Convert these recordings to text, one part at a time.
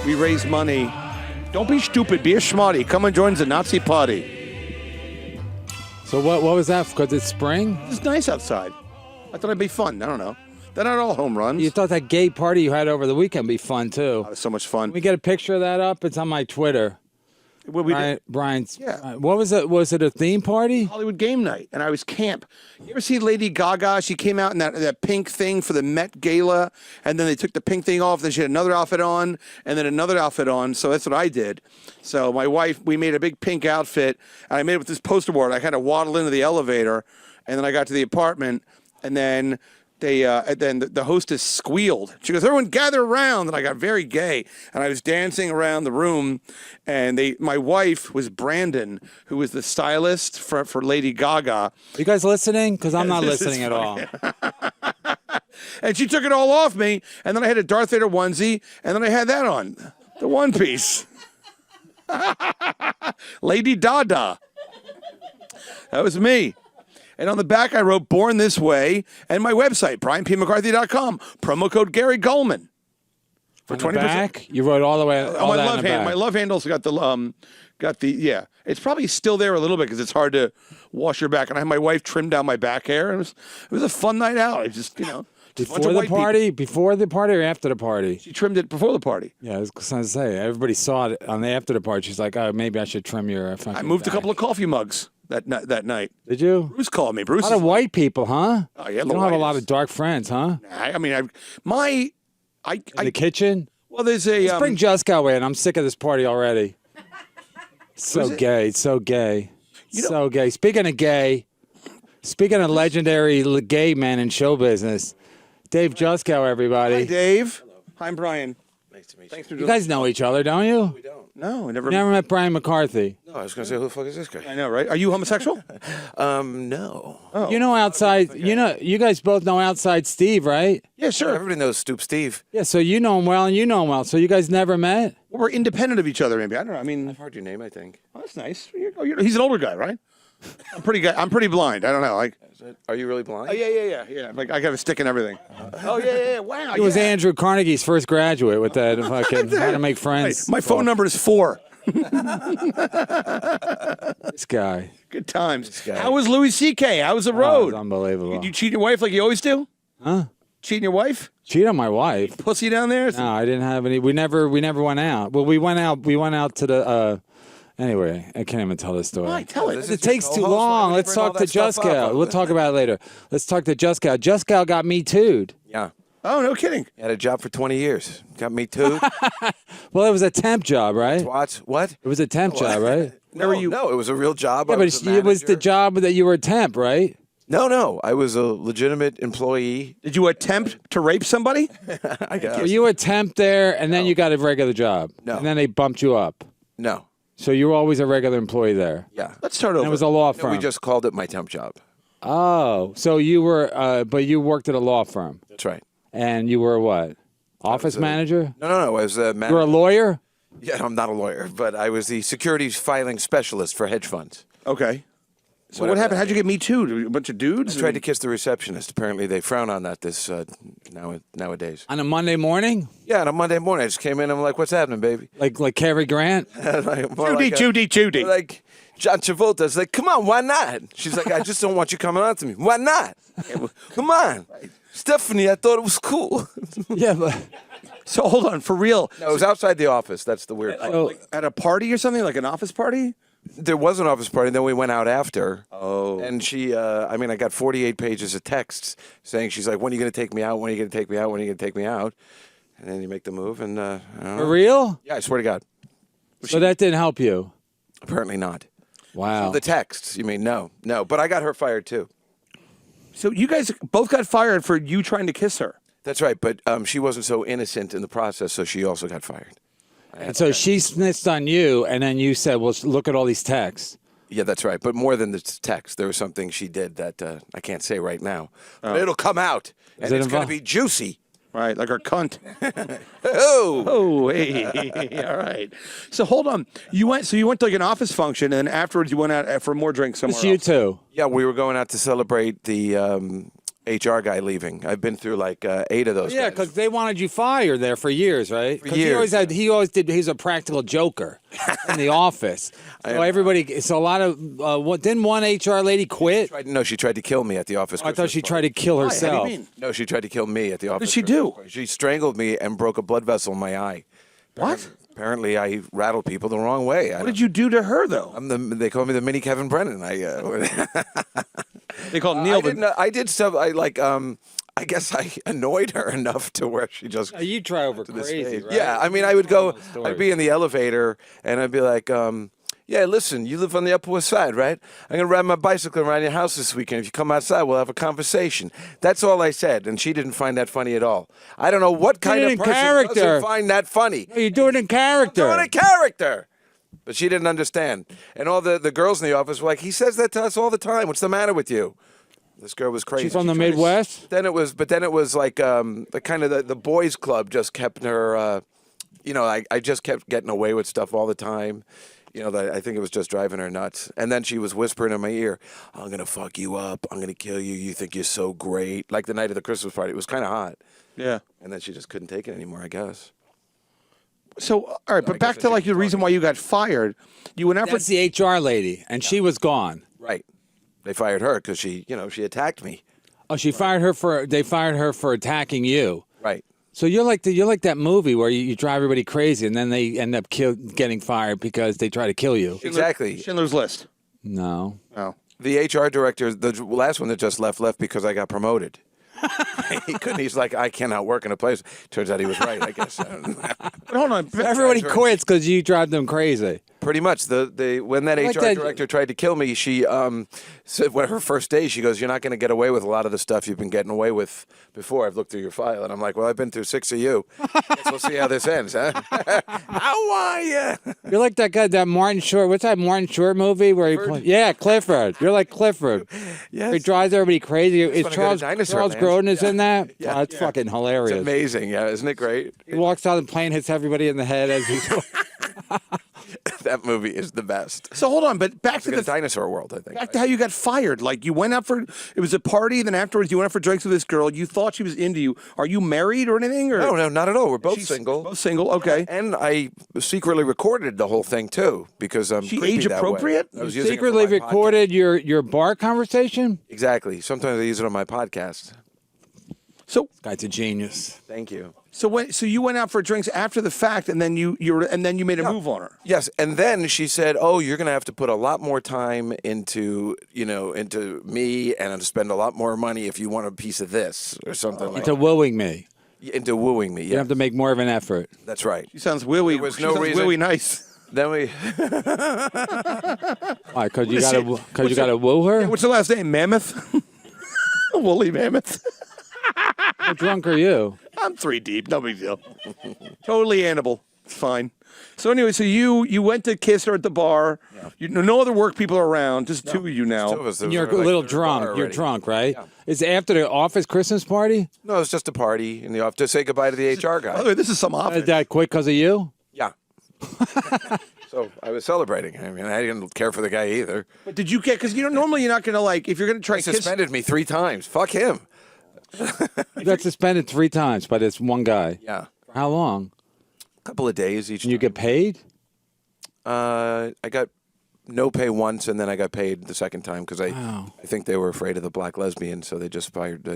We raise money. Don't be stupid. Be a schmotty. Come and join the Nazi party. So what was that? Because it's spring? It's nice outside. I thought it'd be fun. I don't know. They're not all home runs. You thought that gay party you had over the weekend would be fun, too. It was so much fun. Can we get a picture of that up? It's on my Twitter. Brian's. Yeah. What was it? Was it a theme party? Hollywood game night, and I was camp. You ever see Lady Gaga? She came out in that pink thing for the Met Gala, and then they took the pink thing off. Then she had another outfit on, and then another outfit on. So that's what I did. So my wife, we made a big pink outfit, and I made it with this poster board. I kind of waddled into the elevator, and then I got to the apartment, and then the hostess squealed. She goes, "Everyone gather around." And I got very gay, and I was dancing around the room, and my wife was Brandon, who was the stylist for Lady Gaga. Are you guys listening? Because I'm not listening at all. And she took it all off me, and then I had a Darth Vader onesie, and then I had that on, the one piece. Lady Dada. That was me. And on the back, I wrote "Born This Way" and my website, brianpmccarthy.com. Promo code Gary Goldman for 20%. Back, you wrote all the way. On my love hand, my love handle's got the yeah. It's probably still there a little bit because it's hard to wash your back. And I had my wife trim down my back hair. And it was a fun night out. It just before the party, or after the party? She trimmed it before the party. Yeah, I was going to say everybody saw it on the after the party. She's like, "Oh, maybe I should trim your." I moved a couple of coffee mugs that night. Did you? Bruce called me. Bruce. A lot of white people, huh? Oh yeah, you don't have a lot of dark friends, huh? I mean, in the kitchen. Well, there's a. Let's bring Juskow in. I'm sick of this party already. So gay, so gay, so gay. Speaking of gay, speaking of legendary gay men in show business, Dave Juskow, everybody. Hi, Dave. Hello. Hi, I'm Brian. Nice to meet you. Thanks for you guys know each other, don't you? We don't. No, I never. You never met Brian McCarthy. No, I was going to say, who the fuck is this guy? I know, right? Are you homosexual? No. Oh. You know outside. You know, you guys both know outside Steve, right? Yeah, sure. Everybody knows Stoop Steve. Yeah, so you know him well, and you know him well. So you guys never met? Well, we're independent of each other, maybe. I don't know. I mean, I've heard your name, I think. Oh, that's nice. He's an older guy, right? I'm pretty blind. I don't know. Like, are you really blind? Oh yeah. Like I got a stick and everything. Oh yeah. Wow. He was Andrew Carnegie's first graduate with that fucking how to make friends. My phone number is 4. This guy. Good times. How was Louis C.K.? How was the road? It was unbelievable. You cheat your wife like you always do? Huh? Cheating your wife? Cheat on my wife. Pussy down there? No, I didn't have any. We never went out. Well, we went out to the. Anyway, I can't even tell this story. Why? Tell it. It takes too long. Let's talk to Juskow. We'll talk about it later. Let's talk to Juskow. Juskow got me too'd. Yeah. Oh, no kidding. Had a job for 20 years. Got me too. Well, it was a temp job, right? What? It was a temp job, right? No, it was a real job. Yeah, but it was the job that you were a temp, right? No. I was a legitimate employee. Did you attempt to rape somebody? I guess. Were you a temp there, and then you got a regular job? No. And then they bumped you up? No. So you were always a regular employee there? Yeah. Let's start over. And it was a law firm? No, we just called it my temp job. Oh, so you were, but you worked at a law firm? That's right. And you were what? Office manager? No. I was a manager. You were a lawyer? Yeah, I'm not a lawyer, but I was the securities filing specialist for hedge funds. Okay. So what happened? How'd you get me too? A bunch of dudes? I tried to kiss the receptionist. Apparently, they frown on that nowadays. On a Monday morning? Yeah, on a Monday morning, I just came in. I'm like, "What's happening, baby?" Like Cary Grant? Judy. Like John Travolta's like, "Come on, why not?" She's like, "I just don't want you coming on to me. Why not? Come on, Stephanie. I thought it was cool." Yeah, but so hold on, for real. No, it was outside the office. That's the weird part. Like at a party or something, like an office party? There was an office party, and then we went out after. Oh. And she, I got 48 pages of texts saying, she's like, "When are you going to take me out? When are you going to take me out? When are you going to take me out?" And then you make the move, and for real? Yeah, I swear to God. So that didn't help you? Apparently not. Wow. So the texts, you mean? No. But I got her fired too. So you guys both got fired for you trying to kiss her? That's right, but she wasn't so innocent in the process, so she also got fired. And so she snitched on you, and then you said, "Well, look at all these texts." Yeah, that's right. But more than the text, there was something she did that I can't say right now. But it'll come out, and it's going to be juicy. Right, like her cunt. Oh, hey, all right. So hold on. You went to like an office function, and then afterwards you went out for more drinks somewhere It's you else. too. Yeah, we were going out to celebrate the HR guy leaving. I've been through like 8 of those. Yeah, guys. because they wanted you fired there for years, right? For 'Cause years. He always did. He's a practical joker in the office. So everybody. So a lot of. Didn't one HR lady quit? No, she tried to kill me at the office. I thought she tried to kill Why? How herself. do you mean? No, she tried to kill me at the office. did she do? She strangled me and broke a blood vessel in my eye. What? Apparently, I rattled people the wrong way. What did you do to her, though? They call me the mini Kevin Brennan. They called Neil. I did stuff. I guess I annoyed her enough to where she just. You try over crazy, stage. right? Yeah, I mean, I would go. Stories. I'd be in the elevator and I'd be like, "Yeah, listen, you live on the Upper West Side, right? I'm gonna ride my bicycle around your house this weekend. If you come outside, we'll have a conversation." That's all I said, and she didn't find that funny at all. I don't know what kind did of it in person character. doesn't find that funny. You do it in character. Doing a character. But she didn't understand. And all the girls in the office were like, he says that to us all the time. What's the matter with you? This girl was crazy. She's from the Midwest. Then it was like the kind of the boys club just kept her, I just kept getting away with stuff all the time. I think it was just driving her nuts. And then she was whispering in my ear, "I'm going to fuck you up. I'm going to kill you. You think you're so great." Like the night of the Christmas party. It was kind of hot. Yeah. And then she just couldn't take it anymore, I guess. So, all right, but back to like the reason why you got fired. You went out for That's the HR lady, and she was gone. Right. They fired her because she attacked me. Oh, they fired her for attacking you. Right. So you're like that movie where you drive everybody crazy, and then they end up getting fired because they try to kill you. Exactly. Schindler's List. No. Oh. The HR director, the last one that just left because I got promoted. He couldn't. He's like, "I cannot work in a place." Turns out he was right, I guess. But hold on. Everybody quits because you drive them crazy. Pretty much. When that like HR that- director tried to kill me, she said, when her first day, she goes, "You're not going to get away with a lot of the stuff you've been getting away with before. I've looked through your file." And I'm like, "Well, I've been through 6 of you. Guess we'll see how this ends, huh?" How are you? You're like that guy, that Martin Short. What's that Martin Short movie where he plays? Yeah, Clifford. You're like Clifford. Yes. He drives everybody crazy. Is wanna go to Charles Dinosaur Grodin Land. is in that? Yeah. Oh, that's fucking hilarious. It's amazing. Yeah, isn't it great? He walks out the plane, hits everybody in the head as he's. That movie is the best. So hold on, but back It's to like the a dinosaur world, I think. back to how you got fired. Like you went out for it was a party, then afterwards you went out for drinks with this girl. You thought she was into you. Are you married or anything? Or No, not at all. We're both She's single. Both single. Okay. And I secretly recorded the whole thing too because I'm She creepy age that way. appropriate? I was using it for Secretly my recorded your bar conversation? podcast. Exactly. Sometimes I use it on my podcast. So Guy's a genius. Thank you. so you went out for drinks after the fact, and then you made a move on her. Yes, and then she said, "Oh, you're going to have to put a lot more time into me, and to spend a lot more money if you want a piece of this or something like Into wooing me. into wooing me." You Yeah, have to make more of an effort. that's right. She sounds willy. There was she no sounds reason- willy nice. Then we Why? Because you is got to woo her? What's the last name? Mammoth. Woolly Mammoth. How drunk are you? I'm 3 deep. No big deal. Totally animal. It's fine. So anyway, so you went to kiss her at the bar. Yeah. No other work people are around. Just 2 of you now. two of us. And you're a little drunk. You're drunk, right? Is it after the office Christmas party? No, it's just a party in the office to say goodbye to the HR By the guy. way, this is some Did office. that quit because of you? Yeah. So I was celebrating. I mean, I didn't care for the guy either. But did you get? Because normally you're not gonna like if you're gonna try He to kiss. suspended me 3 times. Fuck him. You got suspended 3 times by this one guy. Yeah. For how long? A couple of days each. And you get paid? I got no pay once, and then I got paid the second time because Wow. I think they were afraid of the black lesbian, so they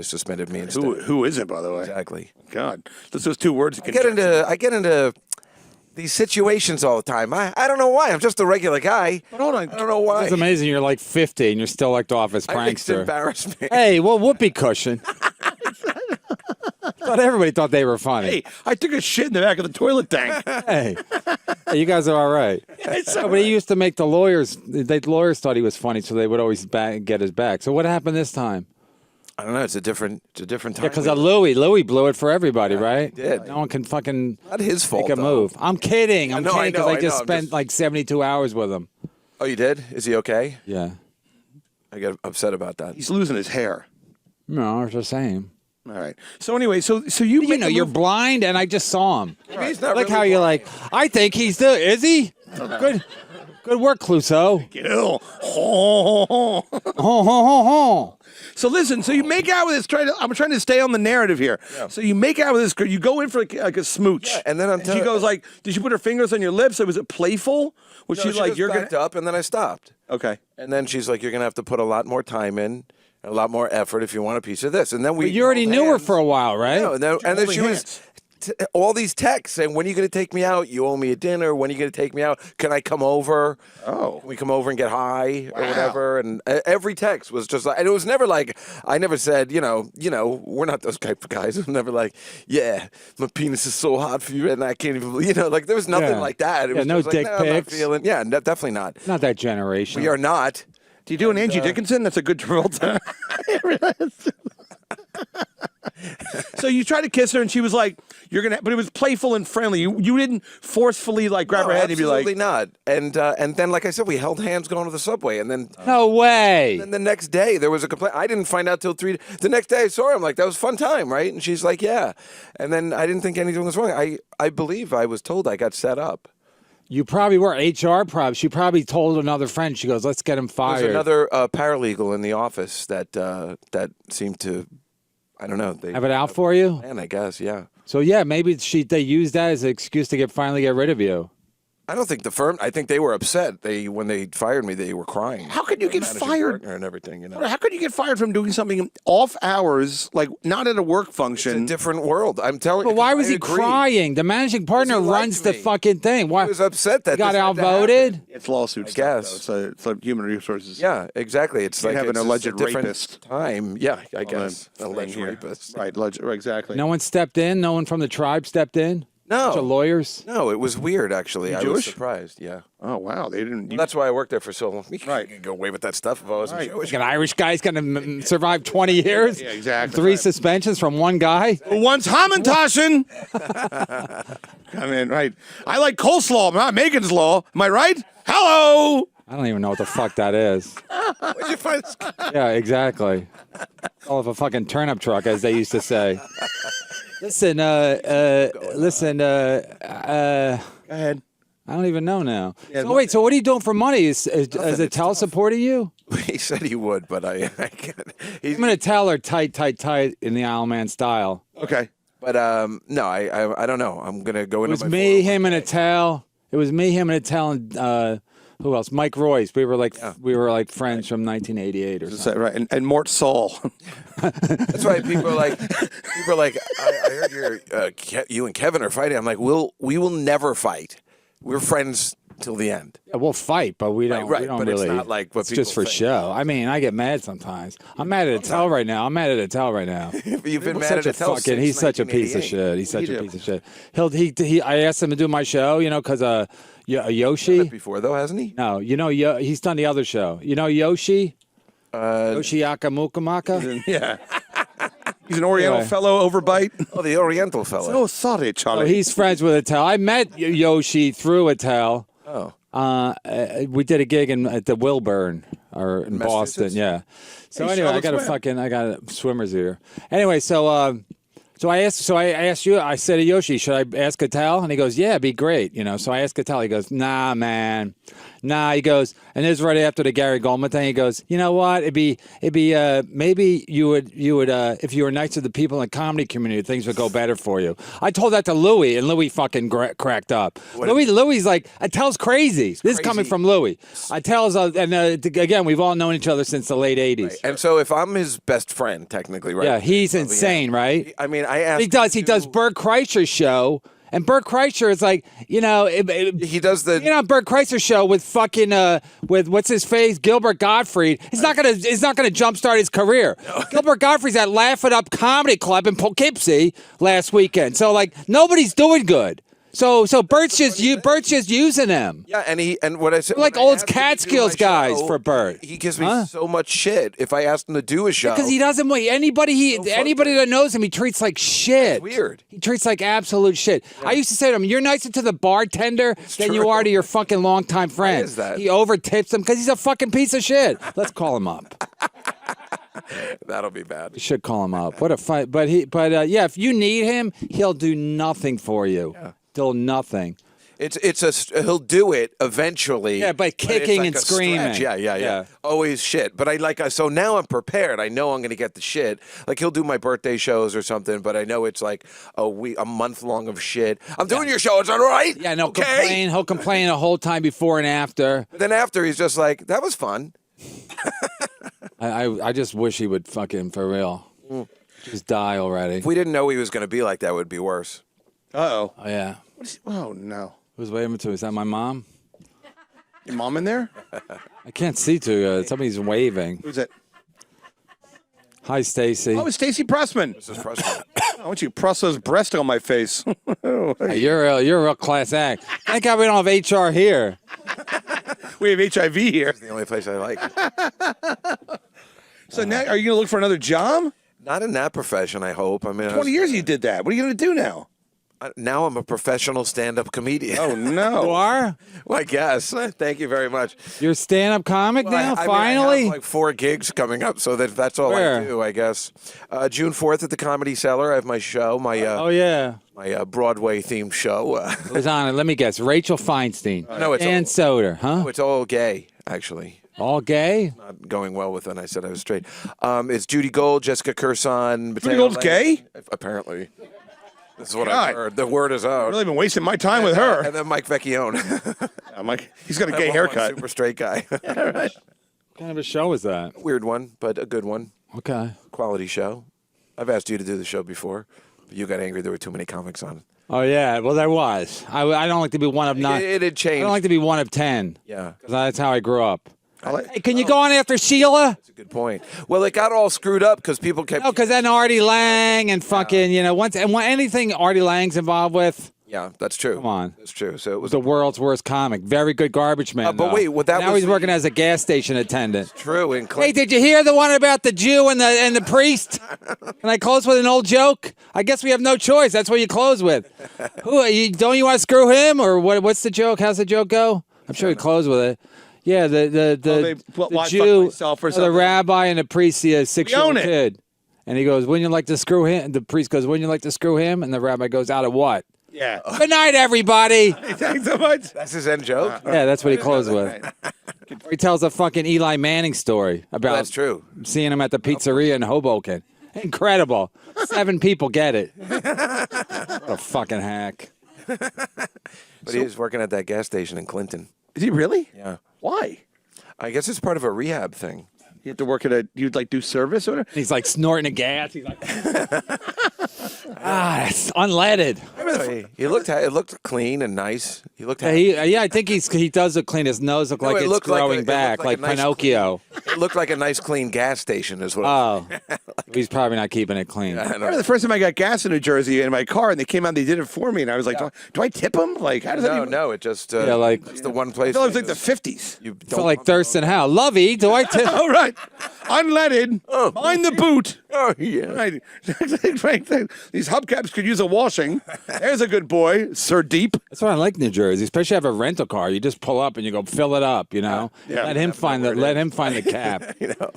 suspended me instead. Who isn't, by the way? Exactly. God, those 2 words. I get into these situations all the time. I don't know why. I'm just a regular guy. But hold on. I don't know why. It's amazing. You're like 50 and you're still like the office I think it's prankster. embarrassment. Hey, well, whoopee cushion. Thought everybody thought they were funny. Hey, I took a shit in the back of the toilet tank. Hey, you guys are all right. But he used to make the lawyers. The lawyers thought he was funny, so they would always get his back. So what happened this time? I don't know. It's a different time. Yeah, because of Louis. Louis blew it for everybody, right? he did. No one can fucking Not his fault. make a though. move. I'm kidding. I'm know, I kidding because know, I I just know. I'm spent just- like 72 hours with him. Oh, you did? Is he okay? Yeah. I get upset about that. He's losing his hair. No, I was just saying. All right. So anyway, so you You make know, a you're move- blind, and I just saw him. He's not Like really how you're blind. like, I think he's the. Is he? Good. Good work, Clouseau. Ew. Ho, ho, ho, ho. So listen, so you make out with this. I'm trying to stay on the narrative here. Yeah. So you make out with this girl. You go in for like a smooch. Yeah, and then she goes like, did she put her fingers on your lips? Or was it playful? Was No, she like, just you're backed gonna? up, and then I stopped. Okay. And then she's like, you're gonna have to put a lot more time in, a lot more effort if you want a piece of this. And then we. But you already held knew her hands. for a while, right? No, and then holding she was. hands. All these texts saying, when are you going to take me out? You owe me a dinner. When are you going to take me out? Can I come over? Oh. Can we come over and get high or Wow. whatever? And every text was just like, and it was never like, I never said, you know, we're not those type of guys. It was never like, yeah, my penis is so hot for you and I can't even, like there was nothing Yeah. like that. It Yeah, was no just dick like, no, I'm not pics. feeling, yeah, definitely not. Not that generation. We are not. Do you do an Angie Dickinson? That's a good Travolta. So you tried to kiss her, and she was like, "You're gonna," but it was playful and friendly. You didn't forcefully like grab No, her head and be like, absolutely not. And then, like I said, we held hands going to the subway, and then. No way. And the next day there was a complaint. I didn't find out till 3. The next day I saw her. I'm like, that was a fun time, right? And she's like, yeah. And then I didn't think anything was wrong. I believe I was told I got set up. You probably were HR. She probably told another friend. She goes, "Let's get him There's fired." another paralegal in the office that seemed to, I don't know. They Have it out for you. plan, I guess, yeah. So yeah, maybe they used that as an excuse to finally get rid of you. I don't think the firm. I think they were upset. When they fired me, they were crying. How could you get Managing fired? partner and everything? How could you get fired from doing something off hours, like not at a work It's a function? different world. I'm telling you. But why was I he agree. crying? The managing partner Because he liked runs the me. fucking thing. Why? He was upset that He got this had to outvoted. happen. It's lawsuit I stuff, guess. though. It's like human resources. Yeah, exactly. It's You like have an it's just alleged a different rapist. time. Yeah, I on guess the thing alleged here. rapist. Right, exactly. No one stepped in. No one from the tribe stepped in. No. Bunch of lawyers. No, it was weird actually. I was Jewish? surprised. Yeah. Oh wow, they didn't. Well, that's why I worked there for so long. Right. You can go away with that stuff if I wasn't Right. Jewish. An Irish guy's going to survive 20 years. Yeah, exactly. 3 Right. suspensions from one guy. Once Hamantaschen. I mean, right. I like coleslaw, not Megan's law. Am I right? Hello. I don't even know what the fuck that is. Where'd you find this? Yeah, exactly. All of a fucking turnip truck, as they used to say. Listen, listen, Go ahead. I don't even know now. Yeah, So wait, so what are you doing for money? Is Attell supporting you? He said he would, but I can't. He's, I'm gonna tell her tight in the Owl Man style. Okay. but no, I don't know. I'm gonna go It into was my me, 401k. him, and Attell. It was me, him, and Attell, and who else? Mike Royce. We were like friends from 1988 or Is something. that right? And Mort Saul. That's why people are like, I heard you and Kevin are fighting. I'm like, we will never fight. We're friends till the end. Yeah, we'll fight, but we don't. right, we don't but it's really. not like what it's just people for think. show. I mean, I get mad sometimes. I'm mad at Attell right now. You've been mad Such at a Attell fucking. since He's such a piece of 1988. shit. He's such You a do. piece of shit. I asked him to do my show, because Yoshi. Before though, hasn't he? No, he's done the other show. Yoshi. Yoshiaka Mukamaka. Yeah. He's an Oriental Anyway. fellow overbite. Oh, the Oriental fella. Oh, sorry, Oh, Charlie. he's friends with Attell. I met Yoshi through Attell. Oh. We did a gig at the Wilburn or in Boston. Massachusetts? Yeah. So Hey, anyway, Charlotte's I got a swimmer's ear. Anyway, so I asked you. I said to Yoshi, should I ask Attell? And he goes, yeah, it'd be great. So I asked Attell. He goes, nah, man. Nah, he goes, and this is right after the Gary Goldman thing. He goes, you know what? It'd be maybe you would if you were nice to the people in the comedy community, things would go better for you. I told that to Louis, and Louis fucking cracked up. Louis like, Attell's crazy. This is coming crazy. from Louis. Attell's again, we've all known each other since the late '80s. And so if I'm his best friend, technically, right? Yeah, he's Probably, insane, right? I mean, I asked. He does Bert Kreischer's show, and Bert Kreischer is like, He does the. Bert Kreischer's show with fucking with what's his face, Gilbert Gottfried. It's not gonna jumpstart his career. Gilbert Gottfried's at Laugh It Up Comedy Club in Poughkeepsie last weekend. So like nobody's doing good. So Bert's just using him. Yeah, and what I said, We're like when I old asked him to do Catskills my guys show, for Bert. He gives me Huh? so much shit if I asked him to do a show. Because he doesn't want anybody that knows him, he treats like shit. That's weird. He treats like absolute shit. I used to say to him, "You're nicer to the bartender than you true. are to your fucking longtime friend." is that? He over tips him because he's a fucking piece of shit. Let's call him up. That'll be bad. We should call him up. What a fight! But yeah, if you need him, he'll do nothing for you. Yeah. Still nothing. He'll do it eventually. Yeah, by but it's kicking like and a screaming. stretch. Yeah. Yeah. Always shit. But so now I'm prepared. I know I'm going to get the shit. Like he'll do my birthday shows or something, but I know it's like a month long of shit. I'm doing your show. Is that all right? Yeah, no, okay. complain. He'll complain the whole time before and after. But then after, he's just like, that was fun. I just wish he would fucking, for real, just die already. If we didn't know he was going to be like that, it would be worse. Uh-oh. Oh, yeah. Oh, no. Who's waving to? Is that my mom? Your mom in there? I can't see to. Somebody's waving. Who's it? Hi, Stacy. Oh, it's Stacy Pressman. This is Preston. I want you to press those breasts on my face. Hey, you're a real class act. Thank God we don't have HR here. We have HIV here. It's the only place I like. So now, are you going to look for another job? Not in that profession, I hope. I mean, 20 years you did that. What are you going to do now? Now I'm a professional stand-up comedian. Oh, no. You are? Well, I guess. Thank you very much. You're a stand-up comic now, I finally? have like 4 gigs coming up, so that's all Where? I do, I guess. June 4th at the Comedy Cellar, I have my show, my Oh, yeah. my Broadway-themed show. Who's on it? Let me guess. Rachel Feinstein. No, it's Dan all, Soder, huh? it's all gay, actually. All gay? Not going well with it. I said I was straight. It's Judy Gold, Jessica Curson. Judy Gold's gay? Apparently. This is what God. I've heard. The word is out. I've really been wasting my time with her. And then Mike Vecchione. I'm like, he's got a gay One haircut. Super straight guy. What kind of a show is that? Weird one, but a good one. Okay. Quality show. I've asked you to do the show before, but you got angry there were too many comics on it. Oh, yeah. Well, there was. I don't like to be one of 9. It had I changed. don't like to be one of 10. Yeah. Because that's how I grew up. Like, Hey, can you go on after Sheila? That's a good point. Well, it got all screwed up because people kept. No, because then Artie Lang and fucking, anything Artie Lang's involved with, Yeah, that's true. Come on. That's true. So it was the world's worst comic. Very good garbage man. but though. wait, what that now was he's working as a gas station attendant. true. In Hey, did you hear the one about the Jew and the priest? Can I close with an old joke? I guess we have no choice. That's what you close with. Don't you want to screw him or what? What's the joke? How's the joke go? I'm sure we close with it. Yeah, the fuck Jew, myself or the something. rabbi, and the priest see a 6-year-old own it. kid, and he goes, "Wouldn't you like to screw him?" The priest goes, "Wouldn't you like to screw him?" And the rabbi goes, "Out of what?" yeah. Good night, everybody. Thanks so much. That's his end joke. Yeah, that's what he closed with. He tells a fucking Eli Manning story about That's true. seeing him at the pizzeria in Hoboken. Incredible. 7 people get it. What a fucking hack. But he was working at that gas station in Clinton. Is he really? Yeah. Why? I guess it's part of a rehab thing. You have to work at you'd like do service or whatever? He's like snorting a gas. He's like, it's unleaded. It looked clean and nice. He looked I think he does look clean. His nose look No, like it it's looked like growing it back, looked like a nice Pinocchio. It looked like a nice, clean gas station, is what. Oh, he's probably not keeping it clean. I I know. remember the first time I got gas in New Jersey in my car, and they came out and they did it for me, and I was like, do I tip them? Like, how does that even... No, it just Yeah, like- it's the one place. I felt it was like the 50s. You I feel like Thurston Howe. Lovey, do I tip? All right. Unleaded. Mind the boot. Oh yeah. Right. These hubcaps could use a washing. There's a good boy, Sir Deep. That's why I like New Jersey, especially have a rental car. You just pull up and you go fill it up. Yeah. Let him find the cap. You know.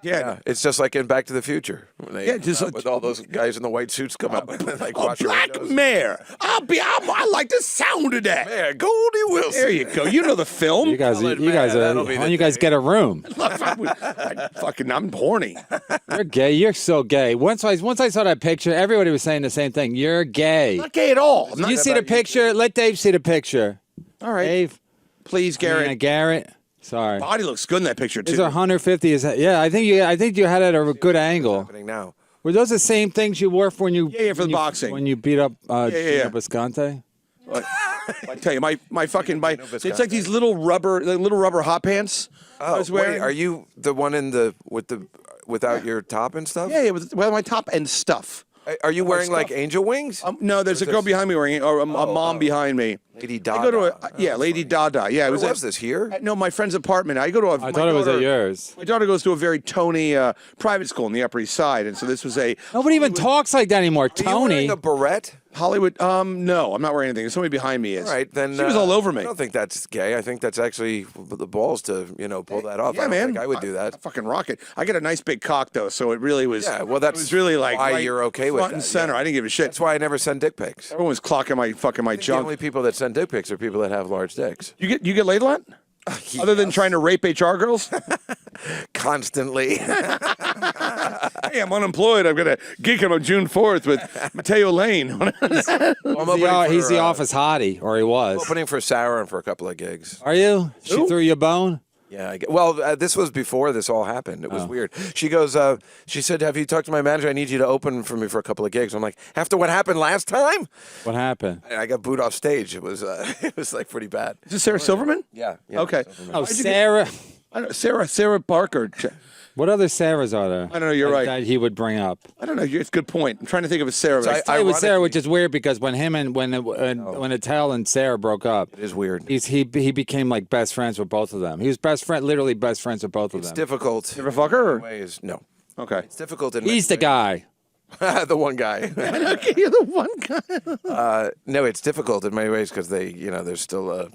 Yeah. Yeah, it's just like in Back to the Future. When they, Yeah, just with all those guys in the white suits come up and like wash your Black windows. mare. I like the sound of that. Yeah, Goldie Wilson. There you go. You know the film. You guys, Solid you guys man, are. that'll be Why the don't you guys day. get a room? I'm horny. You're gay. You're so gay. Once I saw that picture, everybody was saying the same thing. You're gay. Not gay at all. I'm not, You see the picture? Let Dave see the picture. all right. Dave, Please, Garrett. Garrett. Sorry. Body looks good in that picture, too. Is there 150? Is that? Yeah, I think you had it at a good angle. Happening now. Were those the same things you wore for when you? Yeah, for when the you- boxing. When you beat up yeah. Visconti. I tell you, my fucking it's like these little rubber hot pants I was wearing. Wait, are you the one without your top and stuff? Yeah, with my top and stuff. Are you wearing like angel wings? No, there's a girl behind me wearing it, or a mom behind me. Lady Dada. I go to Lady Dada. Yeah, Where was this here? No, my friend's apartment. I go to. I thought it was at yours. My daughter goes to a very Tony private school in the Upper East Side, and so this was a Nobody even talks like that anymore. Are you Tony. wearing a beret? Hollywood. No, I'm not wearing anything. Somebody behind me is. All right, then she was all over me. I don't think that's gay. I think that's actually the balls to pull that off. Yeah, I don't man. think I would do that. I fucking rock it. I got a nice big cock though, so it really was. Yeah, well, that's it was really like why right you're okay with front and that, center. yeah. I didn't give a shit. That's why I never send dick pics. Everyone was clocking my The junk. only people that send dick pics are people that have large dicks. You get laid a lot? Other than trying to rape HR girls? Constantly. Hey, I'm unemployed. I've got a gig on June 4th with Mateo Lane. He's the office hottie, or he was. Opening for Sarah for a couple of gigs. Are you? She threw you a bone? Yeah. This was before this all happened. It was weird. She goes, she said, have you talked to my manager? I need you to open for me for a couple of gigs. I'm like, after what happened last time? What happened? And I got booed off stage. It was like pretty bad. Is this Sarah Silverman? Yeah. Okay. Oh, Sarah. I don't know, Sarah Barker. What other Sarahs are there? I don't know. You're right. That he would bring up. I don't know. It's a good point. I'm trying to think of a Sarah. So I with Sarah, which is weird because when Attell and Sarah broke up, It is weird. he became like best friends with both of them. He was literally best friends with both of It's them. difficult. Never fuck her? In ways. No. Okay. It's difficult in He's the guy. the one guy. Okay, you're the one guy. No, it's difficult in many ways because there's still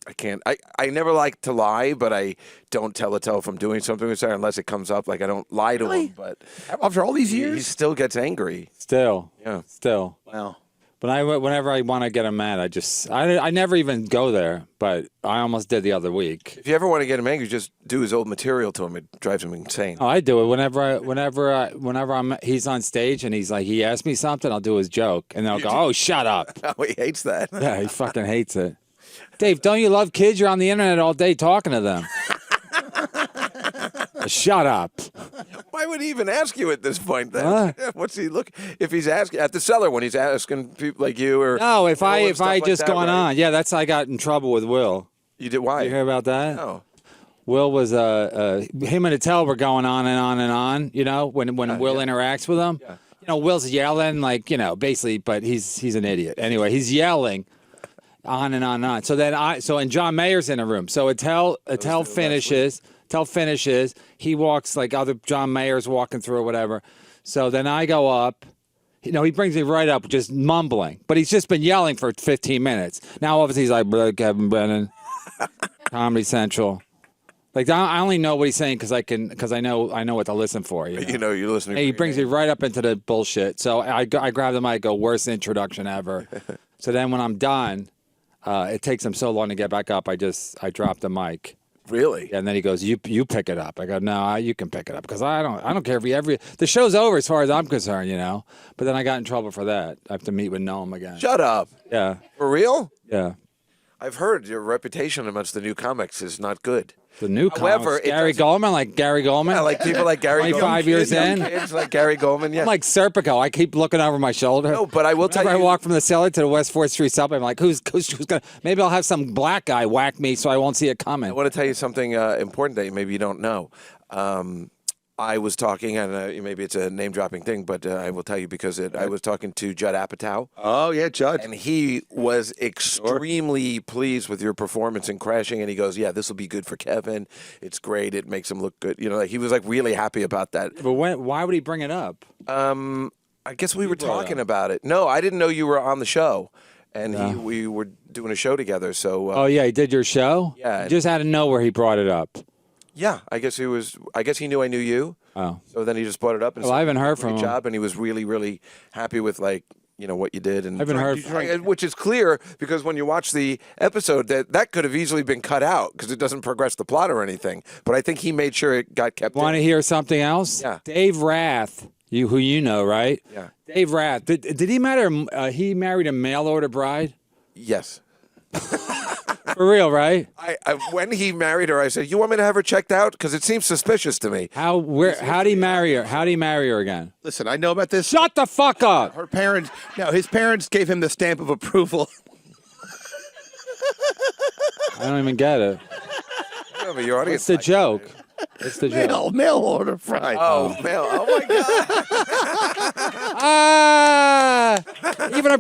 I can't. I never like to lie, but I don't tell if I'm doing something with Sarah unless it comes up. Like I don't lie to him, but After all these he years? still gets angry. Still. Yeah. Still. Wow. But whenever I want to get him mad, I never even go there. But I almost did the other week. If you ever want to get him angry, just do his old material to him. It drives him insane. Oh, I do it whenever he's on stage and he's like, he asks me something, I'll do his joke, and then I'll go, oh, shut up. Oh, he hates that. Yeah, he fucking hates it. Dave, don't you love kids? You're on the internet all day talking to them. Shut up. Why would he even ask you at this point then? What? What's he look? If he's asking at the cellar when he's asking people like you or No, if Will and I stuff like just that, gone right? on, yeah, that's I got in trouble with Will. You did why? You hear about that? No. Will was him and Attell were going on and on and on. You know, when Will interacts with him, you know, Will's yelling like basically, but he's an idiot. Anyway, he's yelling on and on and on. So then and John Mayer's in the room. So Attell finishes. Attell finishes. He walks like other John Mayer's walking through or whatever. So then I go up. He brings me right up, just mumbling. But he's just been yelling for 15 minutes. Now, obviously, he's like, Brother Kevin Brennan, Comedy Central. Like, I only know what he's saying because I know what to listen for. You know, you're listening. And he brings me right up into the bullshit. So I grab the mic, go, worst introduction ever. So then when I'm done, it takes him so long to get back up. I drop the mic. Really? And then he goes, "You pick it up." I go, "No, you can pick it up because I don't care if the show's over as far as I'm concerned, you know." But then I got in trouble for that. I have to meet with Noam again. Shut up. Yeah. For real? Yeah. I've heard your reputation amongst the new comics is not good. The new However, comics, it Gary doesn't- Goldman, like Gary Goldman. Yeah, like people like Gary 25 Goldman. years in. Kids like Gary Goldman, yeah. I'm like Serpico. I keep looking over my shoulder. No, but I will tell Whenever you. I walk from the cellar to the West 4th Street subway, I'm like, who's gonna? Maybe I'll have some black guy whack me so I won't see it coming. I want to tell you something important that maybe you don't know. I was talking, and maybe it's a name-dropping thing, but I will tell you because I was talking to Judd Apatow. Oh, yeah, Judd. And he was extremely pleased with your performance in Crashing, and he goes, yeah, this will be good for Kevin. It's great. It makes him look good. You know, like, he was like really happy about that. But why would he bring it up? I guess we were brought it talking up. about it. No, I didn't know you were on the show. And we were doing a show together, so... Oh, yeah, he did your show? Yeah. Just out of nowhere, he brought it up. Yeah, I guess he knew I knew you. Oh. So then he just brought it up and Well, I haven't heard great from him. job, and he was really, really happy with what you did. And I haven't heard which is clear because when you watch the episode, that could have easily been cut out because it doesn't progress the plot or anything. But I think he made sure it got kept. Want to hear something else? Yeah. Dave Rath, who you know, right? Yeah. Dave Rath. Did he he married a mail order bride? Yes. For real, right? When he married her, I said, "You want me to have her checked out? Because it seems suspicious to me." How did he marry her? How did he marry her again? Listen, I know about this. Shut the fuck up. His parents gave him the stamp of approval. I don't even get it. Yeah, but your audience. It's the joke. It's the joke. Mail order Friday. Oh, mail. Oh my God. Ah! Even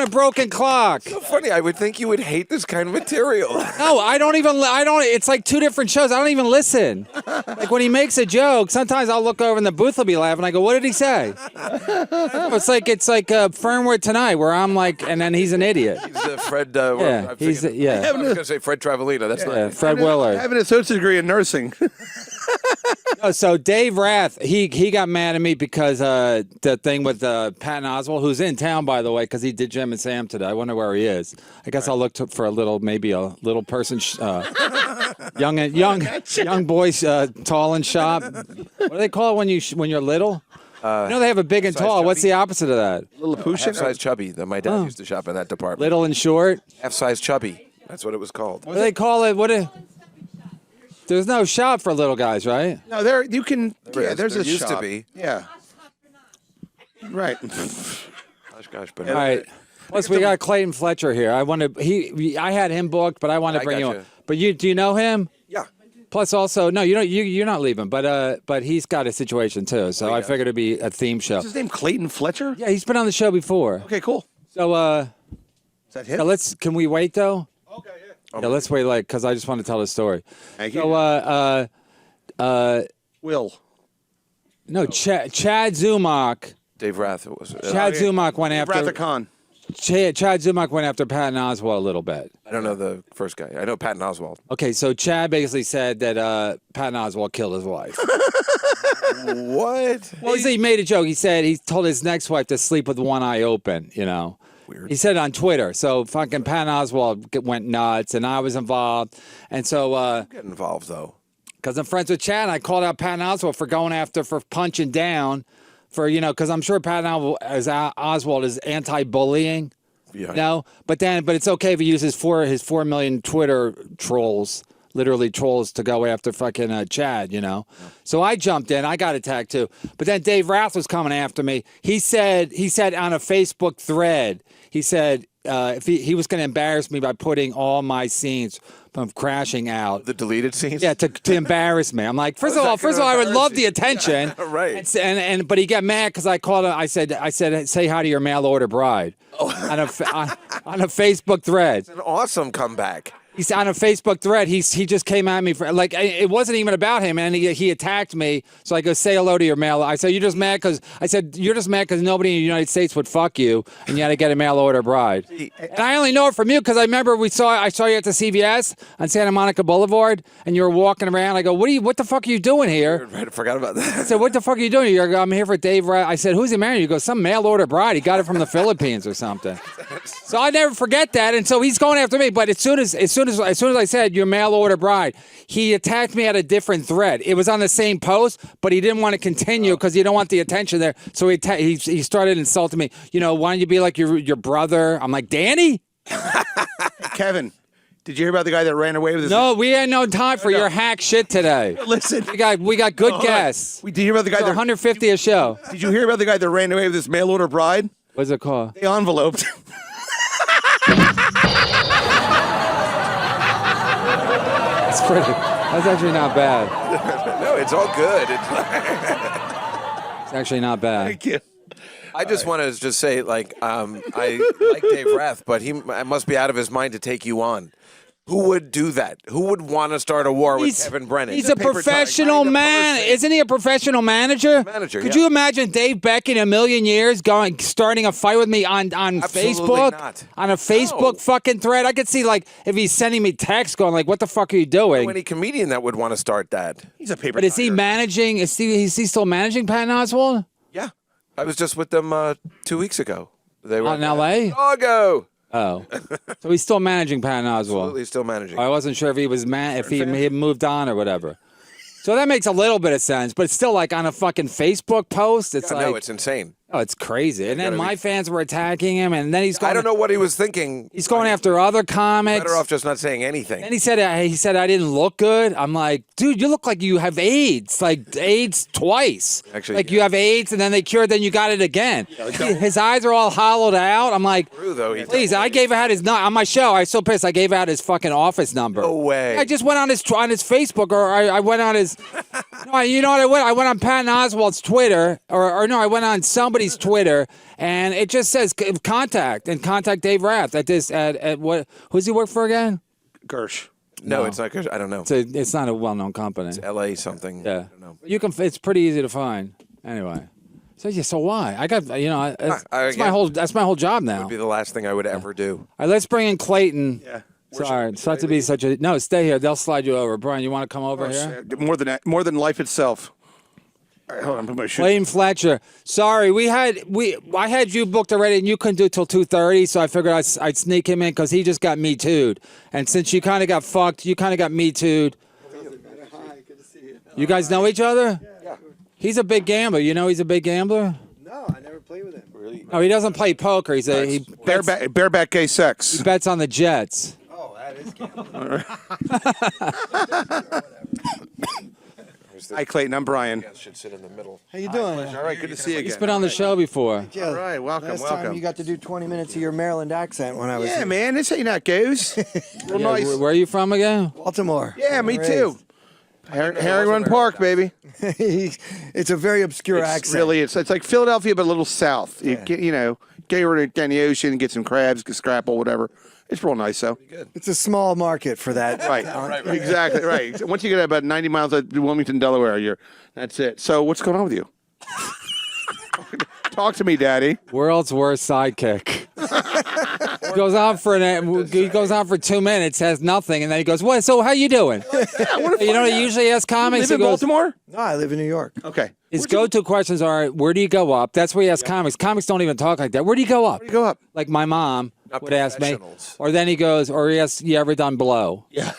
a broken clock. So funny. I would think you would hate this kind of material. No, I don't. It's like two different shows. I don't even listen. Like when he makes a joke, sometimes I'll look over and the booth will be laughing. I go, "What did he say?" It's like Fernwood Tonight, where I'm like, and then he's an idiot. He's Fred. Yeah, I was going to say Fred Travolino. That's not. Fred Willard. I have an associate's degree in nursing. No, so Dave Rath, he got mad at me because the thing with Patton Oswalt, who's in town, by the way, because he did Jim and Sam today. I wonder where he is. I guess I'll look for a little person, young boys, tall and shop. What do they call it when you're little? They have a big and tall. What's the opposite of that? Little Pushin? Half-size chubby. My dad used to shop in that department. Little and short. Half-size chubby. That's what it was called. What do they call it? There's no shop for little guys, right? No, there you can. Yeah, there's there a used shop. to be. Yeah. Right. Gosh, but All right. Plus, we got Clayton Fletcher here. I had him booked, but I wanted to bring you on. But do you know him? Yeah. Plus, also, no, you're not leaving, but he's got a situation too. So I figured it'd be a theme show. What's his name? Clayton Fletcher? Yeah, he's been on the show before. Okay, cool. So, Is that him? can we wait though? Okay, yeah. Yeah, let's wait, because I just want to tell the story. Thank you. So, Will. no, Chad Zumach. Dave Rath. It was. Chad Zumach went after. Rathacon. Chad Zumach went after Patton Oswalt a little bit. I don't know the first guy. I know Patton Oswalt. Okay, so Chad basically said that Patton Oswalt killed his wife. What? Well, he made a joke. He said he told his next wife to sleep with one eye open, Weird. He said it on Twitter. So fucking Patton Oswalt went nuts, and I was involved. And so, Get involved though. because I'm friends with Chad, I called out Patton Oswalt for punching down, because I'm sure Patton Oswalt is anti-bullying. Yeah. But it's okay if he uses his 4 million Twitter trolls. Literally trolls to go after fucking Chad, So I jumped in. I got attacked too. But then Dave Rath was coming after me. He said on a Facebook thread, he said if he was going to embarrass me by putting all my scenes from crashing out. The deleted scenes? Yeah, to embarrass me. I'm like, first of all, I would love the attention. Right. But he got mad because I called him. I said, say hi to your mail order bride. On a Facebook thread. It's an awesome comeback. He's on a Facebook thread. He just came at me for it wasn't even about him, and he attacked me. So I go, say hello to your mail. I said, you're just mad because nobody in the United States would fuck you, and you had to get a mail order bride. And I only know it from you because I remember I saw you at the CVS on Santa Monica Boulevard, and you were walking around. I go, what the fuck are you doing here? Right, I forgot about that. I said, what the fuck are you doing? You go, I'm here for Dave Rath. I said, who's he marrying? You go, some mail order bride. He got it from the Philippines or something. So I never forget that, and so he's going after me. But as soon as I said your mail order bride, he attacked me at a different thread. It was on the same post, but he didn't want to continue because he don't want the attention there. So he started insulting me. Why don't you be like your brother? I'm like, Danny? Kevin, did you hear about the guy that ran away with his... No, we had no time for your hack shit today. Listen. We got good guests. Did you hear about the guy that... 150 a show. Did you hear about the guy that ran away with his mail order bride? What's it called? They enveloped. That's actually not bad. No, it's all good. It's actually not bad. Thank you. I just want to just say, I like Dave Rath, but he must be out of his mind to take you on. Who would do that? Who would want to start a war with Kevin Brennan? He's a professional man. Isn't he a professional manager? Could you imagine Dave Beck in a million years starting a fight with me on Facebook? Not. On a Facebook fucking thread? I could see if he's sending me texts going what the fuck are you doing? Any comedian that would want to start that. He's a paper But is he tiger. managing? Is he still managing Patton Oswalt? Yeah. I was just with them 2 weeks ago. They were in L.A.? Chicago. Oh, so he's still managing Patton Oswalt. Absolutely still managing. I wasn't sure if he was if he had moved on or whatever. So that makes a little bit of sense, but it's still on a fucking Facebook post. It's no, it's insane. Oh, it's crazy. And then my fans were attacking him, and then he's going. I don't know what he was thinking. He's going after other comics. Better off just not saying anything. And he said I didn't look good. I'm like, dude, you look like you have AIDS, AIDS twice. Actually, you have AIDS, and then they cured, then you got it again. His eyes are all hollowed out. I'm like, True, though, please, I gave out his on my show. I was so pissed. I gave out his fucking office number. No way. I just went on his Facebook, or I went on his No, you know what I went? I went on Patton Oswalt's Twitter, or no, I went on somebody's Twitter, and it just says contact Dave Rath at this at what? Who's he work for again? Gersh. No, it's not. I don't know. It's not a well-known company. It's L.A. something. Yeah, I don't know. you can. It's pretty easy to find. Anyway, so why? I got that's my whole job now. Would be the last thing I would ever do. All right, let's bring in Clayton. Yeah. Sorry, it's not to be such a no. Stay here. They'll slide you over. Brian, you want to come over here? More than life itself. All right, hold on, put my shoe. Clayton Fletcher. Sorry, I had you booked already, and you couldn't do till 2:30. So I figured I'd sneak him in because he just got me too'd. And since you kind of got fucked, you kind of got me too'd. Hi, good to see you. You guys know each other? Yeah. He's a big gambler. You know he's a big gambler. No, I never played with him. Really? No, he doesn't play poker. He Bareback gay sex. He bets on the Jets. Oh, that is gambling. Hi, Clayton. I'm Brian. You guys should sit in the middle. How you doing? All right, good to see you again. He's been on the show before. Yeah. All right, welcome, Last welcome. time you got to do 20 minutes of your Maryland accent when I was Yeah, here. man, this ain't how it goes. Real Yeah, nice. where are you from again? Baltimore. Yeah, me Raised. too. Herring Run Park, baby. It's a very obscure accent. Really, it's like Philadelphia, but a little south. Yeah. Get over down the ocean and get some crabs, get scrapple, whatever. It's real nice, though. It's a small market for that. Right, exactly, right. Once you get about 90 miles out of Wilmington, Delaware, that's it. So what's going on with you? Talk to me, Daddy. World's worst sidekick. He goes on for 2 minutes, has nothing, and then he goes, "What? So how you doing?" You know, he usually asks comics. Live in Baltimore? No, I live in New York. Okay. His go-to questions are, "Where do you go up?" That's where he asks comics. Comics don't even talk like that. Where do you go up? Where do you go up? Like my mom Not would ask me, professionals. or then he goes, or he asks, "You ever done blow?" Yeah.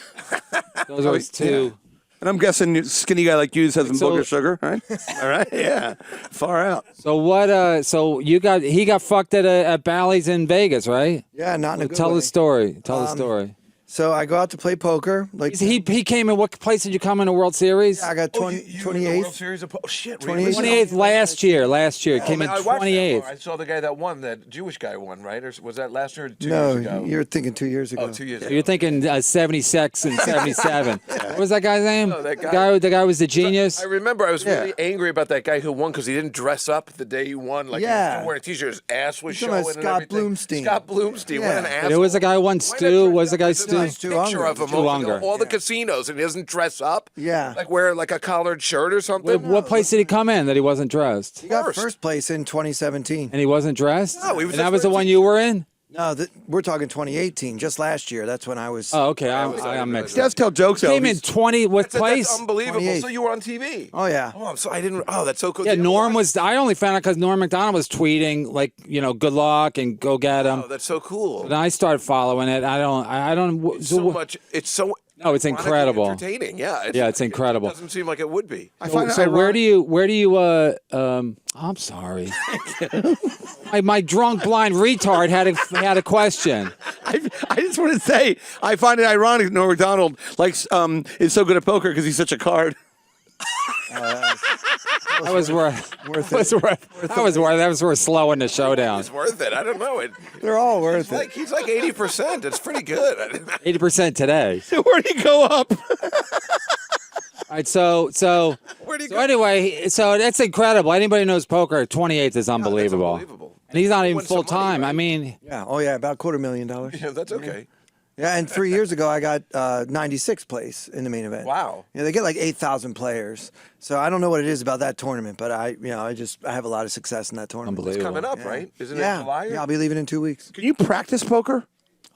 Those are his two. And I'm guessing a skinny guy like you has some So- booger sugar, right? All right, yeah. Far out. So what? So he got fucked at Bally's in Vegas, right? Yeah, not in a good Tell way. the story. Tell the story. So I go out to play poker. Like He came in. What place did you come in the World Series? I got 20, 28th. Series of shit. 28th. 28th last year. Came in I watched that 28th. more. I saw the guy that won. That Jewish guy won, right? Or was that last year or 2 No, years ago? you're thinking 2 years ago. Oh, 2 years ago. You're thinking 76 and 77. What was that guy's name? No, that guy- The guy was the genius. I remember I was really angry about that guy who won because he didn't dress up the day he won. Like he was still wearing a t-shirt, his ass was You're showing. talking And about Scott everything. Bloomstein. Scott Bloomstein. What an Yeah. asshole. There was a guy who won Stu. Was the guy There's a Stu? nice Stu picture Unger. of him. Stu over Unger. all the casinos, and he doesn't dress up. Yeah. Like wear like a collared shirt or something. What place did he come in that he wasn't dressed? He got First. first place in 2017. And he wasn't dressed? No, he was And that just was the wearing one you were in? No, we're talking 2018, just last year. That's when I was. Oh, okay. I'm mixed He up. does tell jokes, though. Came in 20. What place? That's unbelievable. 28th. So you were on TV. Oh, yeah. Oh, so I didn't. Oh, that's so cool. Yeah, You know Norm what? was. I only found out because Norm Macdonald was tweeting like, good luck and go get him. Oh, that's so cool. And I started following it. I don't. So much. It's so. No, it's ironically incredible. Entertaining. Yeah. Yeah, it's incredible. It doesn't seem like it would be. I find it So where ironic- do you I'm sorry. my drunk blind retard had a question. I just want to say, I find it ironic Norm Macdonald is so good at poker because he's such a card. That was worth Worth that was worth slowing the show down. It's worth it. I don't know. They're all worth it. Like he's like 80%. It's pretty good. 80% today. Where'd he go up? All right, so Where'd he so go? anyway, so that's incredible. Anybody who knows poker, 28th is unbelievable. unbelievable. And he's not even Win some full time. money, right? I mean, Yeah. Oh, yeah. About $250,000. Yeah, that's okay. Yeah. And 3 years ago, I got 96th place in the main event. Wow. Yeah, they get like 8,000 players. So I don't know what it is about that tournament, but I have a lot of success in that tournament. unbelievable. Coming up, right? Isn't it Yeah. July? Yeah, I'll be leaving in 2 weeks. Can you practice poker?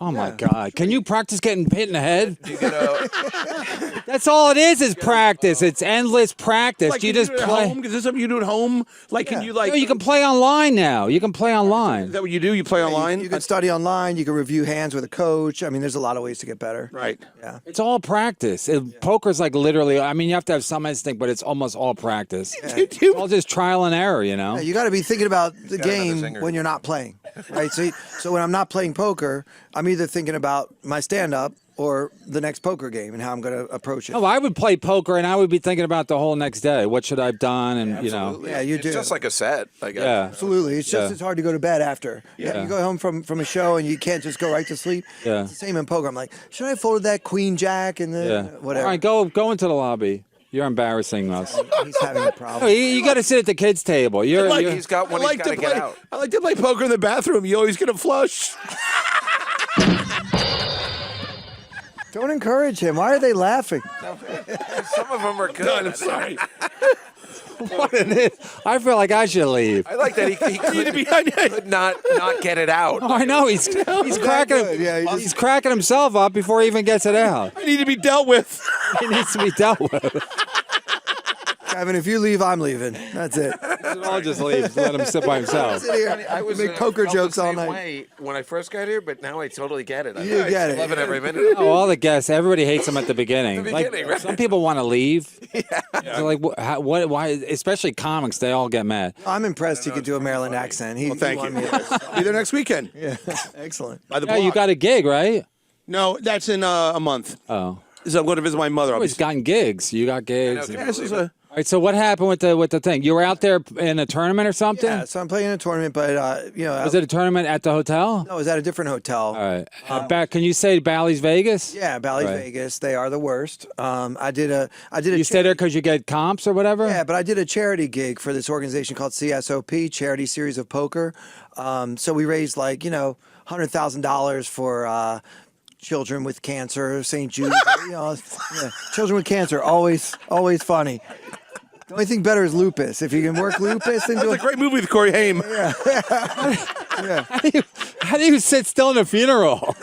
Oh my God! Can you practice getting hit in the head? You get a, That's all it is practice. It's endless practice. Like, You can just do it at play. home? Is this something you do at home? Like, can you like? No, you can play online now. You can play Is online. that what you do? You play online? You can study online. You can review hands with a coach. I mean, there's a lot of ways to get better. Right. Yeah. It's all practice. Poker's like literally. I mean, you have to have some instinct, but it's almost all practice. It's all just trial and error, you know. Yeah, you got to be thinking about the Got another game zinger. when you're not playing, right? So when I'm not playing poker, I'm either thinking about my stand-up or the next poker game and how I'm going to approach it. No, I would play poker and I would be thinking about the whole next day. What should I have done? And Yeah, you it's do. just like a set. I guess. Yeah. Absolutely. It's just Yeah. it's hard to go to bed after. Yeah. You go home from a show and you can't just go right to sleep. Yeah. It's the same in poker. I'm like, should I have folded that queen jack and the yeah. whatever? All right, go into the lobby. You're embarrassing us. He's having a problem. You got to sit at the kids' table. You're He's got one. He's got to get out. I like to play poker in the bathroom. You always get a flush. Don't encourage him. Why are they laughing? Some of them are good. I'm sorry. I feel like I should leave. I like that he could not get it out. Oh, I know he's cracking. good. Yeah, he's cracking himself up before he even gets it out. I need to be dealt with. He needs to be dealt with. Kevin, if you leave, I'm leaving. That's it. I'll just leave. Let him sit by himself. Sit here. I was make poker felt jokes the all same night. way when I first got here, but now I totally get it. You get it. I love it every minute. Oh, all the guests. Everybody hates him at the beginning. beginning, right? Some people want to leave. They're like, what? Why? Especially comics, they all get mad. I'm impressed he could do a Maryland accent. He Thank won you. me this. Be there next weekend. Yeah, excellent. By the Yeah, you block. got a gig, right? No, that's in a month. Oh, So I'm going to visit my mother. I'll be he's gotten gigs. You got gigs. I know, This is a- All right. So what happened with the thing? You were out there in a tournament or something? Yeah, so I'm playing in a tournament, but Was it a tournament at the hotel? No, it was at a different hotel. All right. Back. Can you say Bally's Vegas? Yeah, Bally's Right. Vegas. They are the worst. I did a You stay there because you get comps or whatever? Yeah, but I did a charity gig for this organization called CSOP, Charity Series of Poker. So we raised $100,000 for children with cancer, St. Jude. Children with cancer, always funny. The only thing better is lupus. If you can work lupus into That's a great movie with Corey Haim. How do you sit still in a funeral?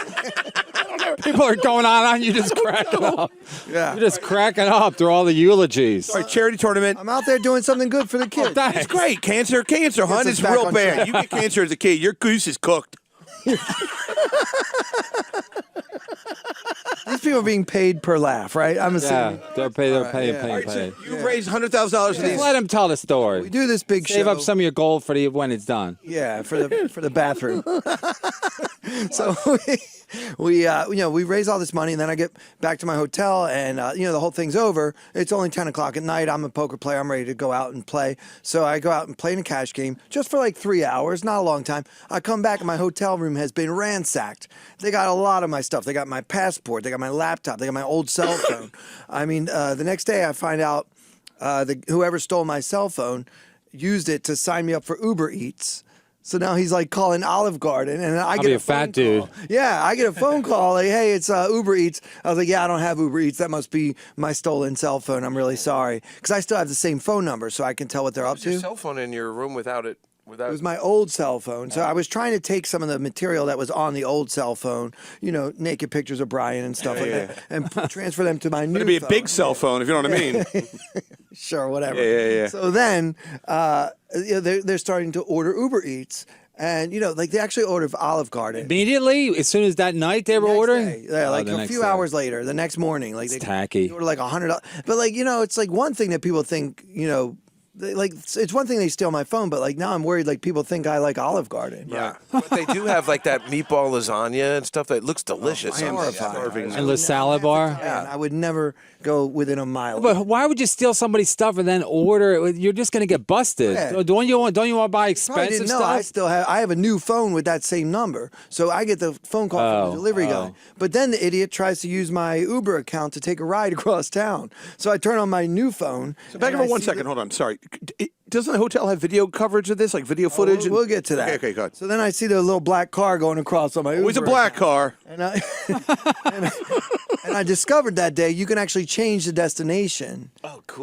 People are going on, you just cracking up. Yeah. You're just cracking up through all the eulogies. All right, charity tournament. I'm out there doing something good for the kids. Thanks. It's great. Cancer, hon. us It's back real on bad. track. You get cancer as a kid, your goose is cooked. These people are being paid per laugh, right? I'm assuming. Yeah, they're paying. So you raised $100,000 for these. Just let him tell the story. We do this big Save show. up some of your gold for when it's done. Yeah, for the bathroom. So we raise all this money, and then I get back to my hotel, and the whole thing's over. It's only 10 o'clock at night. I'm a poker player. I'm ready to go out and play. So I go out and play in a cash game just for 3 hours, not a long time. I come back, and my hotel room has been ransacked. They got a lot of my stuff. They got my passport. They got my laptop. They got my old cell phone. I mean, the next day I find out whoever stole my cell phone used it to sign me up for Uber Eats. So now he's calling Olive Garden, and I I'll get be a a fat phone call. dude. Yeah, I get a phone call hey, it's Uber Eats. I was like, yeah, I don't have Uber Eats. That must be my stolen cell phone. I'm really sorry, because I still have the same phone number, so I can tell what they're up What's your to. cell phone in your room without it? It was my old cell phone. So I was trying to take some of the material that was on the old cell phone, naked pictures of Brian and stuff like that, and transfer them to my new It'd be a phone. big cell phone, if you know what I mean. Sure, whatever. Yeah. So then they're starting to order Uber Eats. And, they actually ordered Olive Garden. Immediately, as soon as that night they were Next ordering? day. Yeah, Oh, the a next few day. hours later, the next morning. It's they tacky. order $100. But, it's one thing that people think, it's one thing they steal my phone, but now I'm worried people think I like Olive Garden. Yeah, but they do have that meatball lasagna and stuff that looks delicious. I am horrified. starving. And the salad bar? Yeah. I would never go within a mile. But why would you steal somebody's stuff and then order it? You're just going to get busted. Yeah. Don't you want to buy Probably expensive didn't know. stuff? I have a new phone with that same number, so I get the phone call from the delivery guy. But then the idiot tries to use my Uber account to take a ride across town. So I turn on my new phone. So back and up I for 1 see second. Hold on. Sorry. Doesn't the hotel have video coverage of this, video footage? We'll get to that. Okay, go ahead. So then I see the little black car going across on my Uber. Always a black account. car. And I discovered that day you can actually change the destination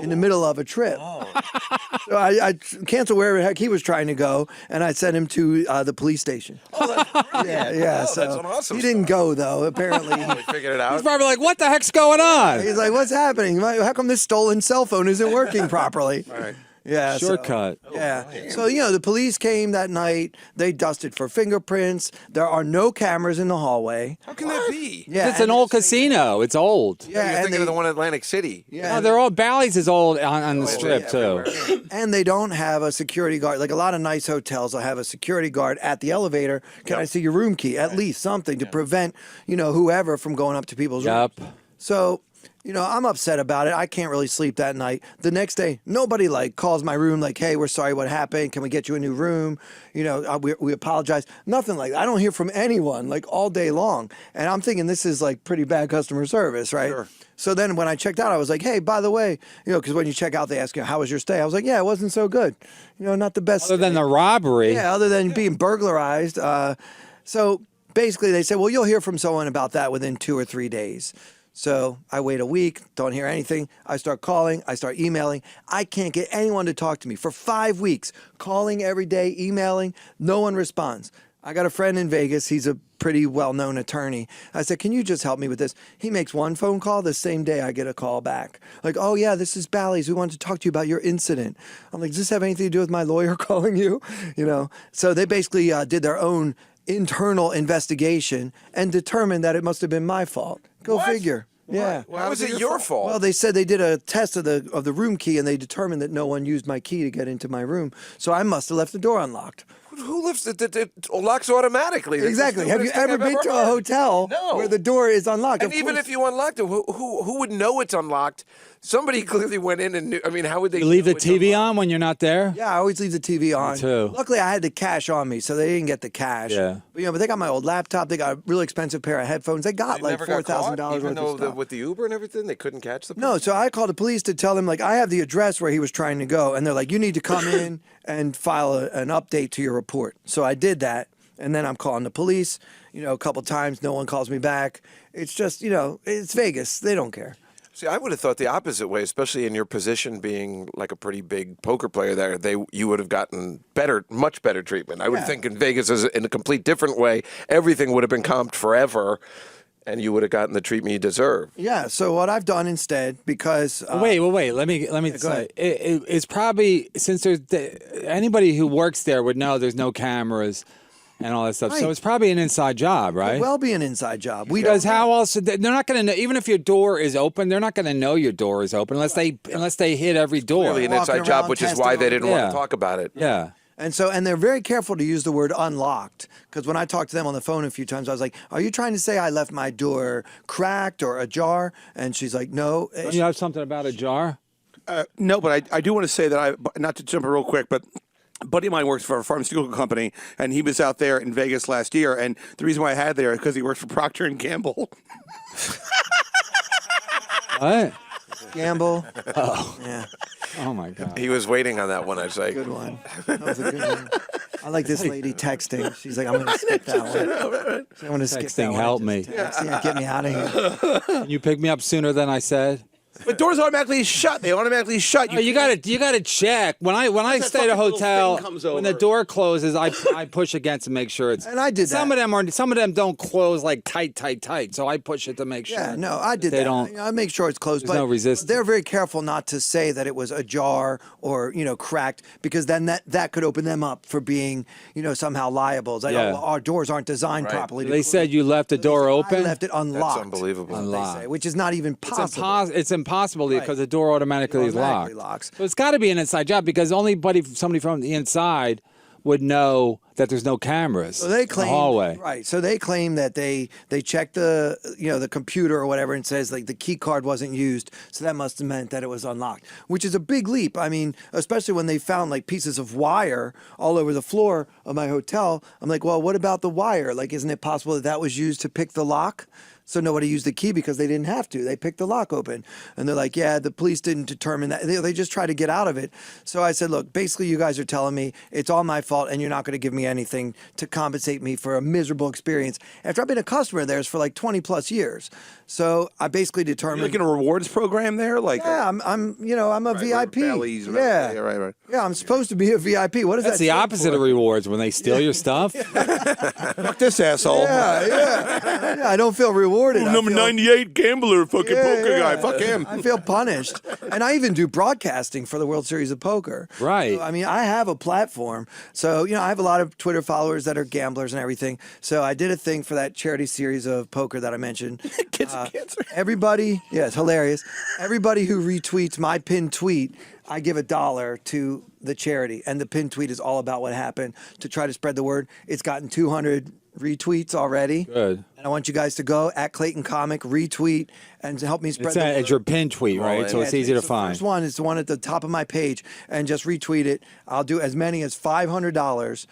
in the middle of a trip. So I canceled wherever the heck he was trying to go, and I sent him to the police station. Yeah. So that's an awesome he didn't go though. Apparently, They figured it He's out. probably like, what the heck's going on? he's like, "What's happening? How come this stolen cell phone isn't working properly?" Right. Yeah, Shortcut. Yeah. So, the police came that night. They dusted for fingerprints. There are no cameras in the hallway. How can that be? Yeah. It's an old casino. It's old. Yeah, You're and thinking of the one in Atlantic City. No, they're all Bally's is old on the strip too. And they don't have a security guard. Like a lot of nice hotels will have a security guard at the elevator. Can I see your room key? At least something to prevent, whoever from going up to people's Yup. rooms. So I'm upset about it. I can't really sleep that night. The next day, nobody like calls my room like, hey, we're sorry what happened. Can we get you a new room? We apologize. Nothing like that. I don't hear from anyone like all day long. And I'm thinking this is like pretty bad customer service, right? Sure. So then when I checked out, I was like, hey, by the way, because when you check out, they ask you, how was your stay? I was like, yeah, it wasn't so good. Not the best. Other than the robbery. Yeah, other than being burglarized. So basically they said, well, you'll hear from someone about that within 2 or 3 days. So I wait a week, don't hear anything. I start calling, I start emailing. I can't get anyone to talk to me for 5 weeks. Calling every day, emailing, no one responds. I got a friend in Vegas. He's a pretty well-known attorney. I said, can you just help me with this? He makes one phone call. The same day I get a call back. Like, oh, yeah, this is Bally's. We wanted to talk to you about your incident. I'm like, does this have anything to do with my lawyer calling you? So they basically did their own internal investigation and determined that it must have been my fault. Go figure. Yeah. Why was it your fault? Well, they said they did a test of the room key and they determined that no one used my key to get into my room. So I must have left the door unlocked. Who lifts it locks automatically? That's Exactly. the Have you stupidest ever thing I've been to heard. a hotel No. where the door is unlocked? And Of even course. if you unlocked it, who would know it's unlocked? Somebody clearly went in and knew. I mean, how would they You leave know the it's TV unlocked? on when you're not there? Yeah, I always leave the TV on. too. Luckily, I had the cash on me, so they didn't get the cash. Yeah. But they got my old laptop. They got a really expensive pair of headphones. They got You like never got caught, $4,000 even worth though of stuff. with the Uber and everything, they couldn't catch the. No, so I called the police to tell them, like, I have the address where he was trying to go. And they're like, you need to come in and file an update to your report. So I did that. And then I'm calling the police, a couple times. No one calls me back. It's just, it's Vegas. They don't care. See, I would have thought the opposite way, especially in your position being like a pretty big poker player there. You would have gotten much better treatment. I would think in Vegas, is in a complete different way, everything would have been comped forever, and you would have gotten the treatment you deserve. Yeah. So what I've done instead, because Wait. Let me say. It's probably, since there's anybody who works there would know there's no cameras and all that stuff. So Right. it's probably an inside job, right? well be an inside job. We Because don't how else? They're not going to know. Even if your door is open, they're not going to know your door is open unless they hit every door. Really an Walking inside job, around which is testing why they all- didn't want Yeah. to talk about it. Yeah. And they're very careful to use the word unlocked, because when I talked to them on the phone a few times, I was like, are you trying to say I left my door cracked or ajar? And she's like, no. Don't you have something about a jar? No, but I do want to say that not to jump in real quick, but a buddy of mine works for a pharmaceutical company, and he was out there in Vegas last year. And the reason why I had there is because he worked for Procter and Gamble. What? Gamble. Oh. Yeah, Oh my God. He was waiting on that one, I'd say. good one. That was a good one. I like this lady texting. She's like, I'm going to skip that one. I'm going to skip that Texting one. help Just me. text. Yeah, get me out of here. Can you pick me up sooner than I said? But doors automatically shut. They automatically shut. Oh, you gotta check. When I that stay at a fucking little hotel, thing comes when the over. door closes, I push against to make sure it's. And I did Some that. of them don't close like tight. So I push it to make sure. Yeah, no, I did They that. don't- I make sure it's closed. There's but no resistance. They're very careful not to say that it was ajar or cracked, because then that could open them up for being somehow liable. It's like, Yeah. oh, well, our doors aren't designed properly. to They close. said you left the door I open. left it unlocked. unbelievable. is what Unlocked. They say, which is not even It's possible. It's impossible Right. because the door automatically is Automatically locked. locks. So it's got to be an inside job because somebody from the inside would know that there's no cameras So they in claim the hallway. right. So they claim that they checked the the computer or whatever and says like the key card wasn't used, so that must have meant that it was unlocked, which is a big leap. I mean, especially when they found like pieces of wire all over the floor of my hotel. I'm like, well, what about the wire? Like, isn't it possible that that was used to pick the lock? So nobody used the key because they didn't have to. They picked the lock open. And they're like, yeah, the police didn't determine that. They just try to get out of it. So I said, look, basically you guys are telling me it's all my fault and you're not going to give me anything to compensate me for a miserable experience after I've been a customer of theirs for like 20 plus years. So I basically determined. Like in a rewards program there, like yeah, I'm a VIP. Bally's, yeah. right. Yeah, I'm supposed to be a VIP. What is That's that? the stand opposite for? of rewards when they steal your stuff. Fuck this asshole. Yeah, I don't feel rewarded. I Number feel- 98 gambler, fucking poker Yeah, guy. Fuck him. I feel punished. And I even do broadcasting for the World Series of Poker. Right. So, I mean, I have a platform. So, I have a lot of Twitter followers that are gamblers and everything. So I did a thing for that charity series of poker that I mentioned. Kids with cancer. Everybody, yeah, it's hilarious. Everybody who retweets my pinned tweet, I give $1 to the charity. And the pinned tweet is all about what happened to try to spread the word. It's gotten 200 retweets already. Good. And I want you guys to go at Clayton Comic, retweet, and help me spread It's your pin tweet, right? So it's easy to find. The first one is the one at the top of my page, and just retweet it. I'll do as many as $500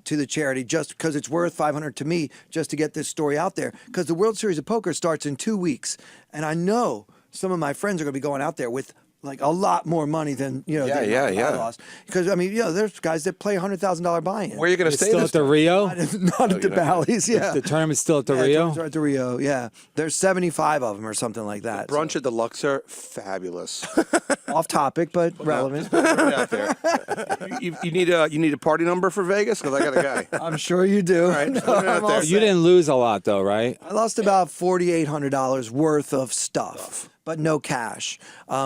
to the charity, just because it's worth $500 to me, just to get this story out there. Because the World Series of Poker starts in 2 weeks, and I know some of my friends are going to be going out there with like a lot more money than the amount I lost. Because I mean, there's guys that play $100,000 buy-in. Where are you going to stay? Still at the Rio? Not at the Bally's. Yeah, The tournament's still at the Rio. tournaments are at the Rio. Yeah, there's 75 of them or something like that. Brunch at the Luxor, fabulous. Off topic, but relevant. Put it out there. You need a party number for Vegas? Because I got a guy. I'm sure you do. All right, put it out there. You didn't lose a lot though, right? I lost about $4,800 worth of stuff, but no cash,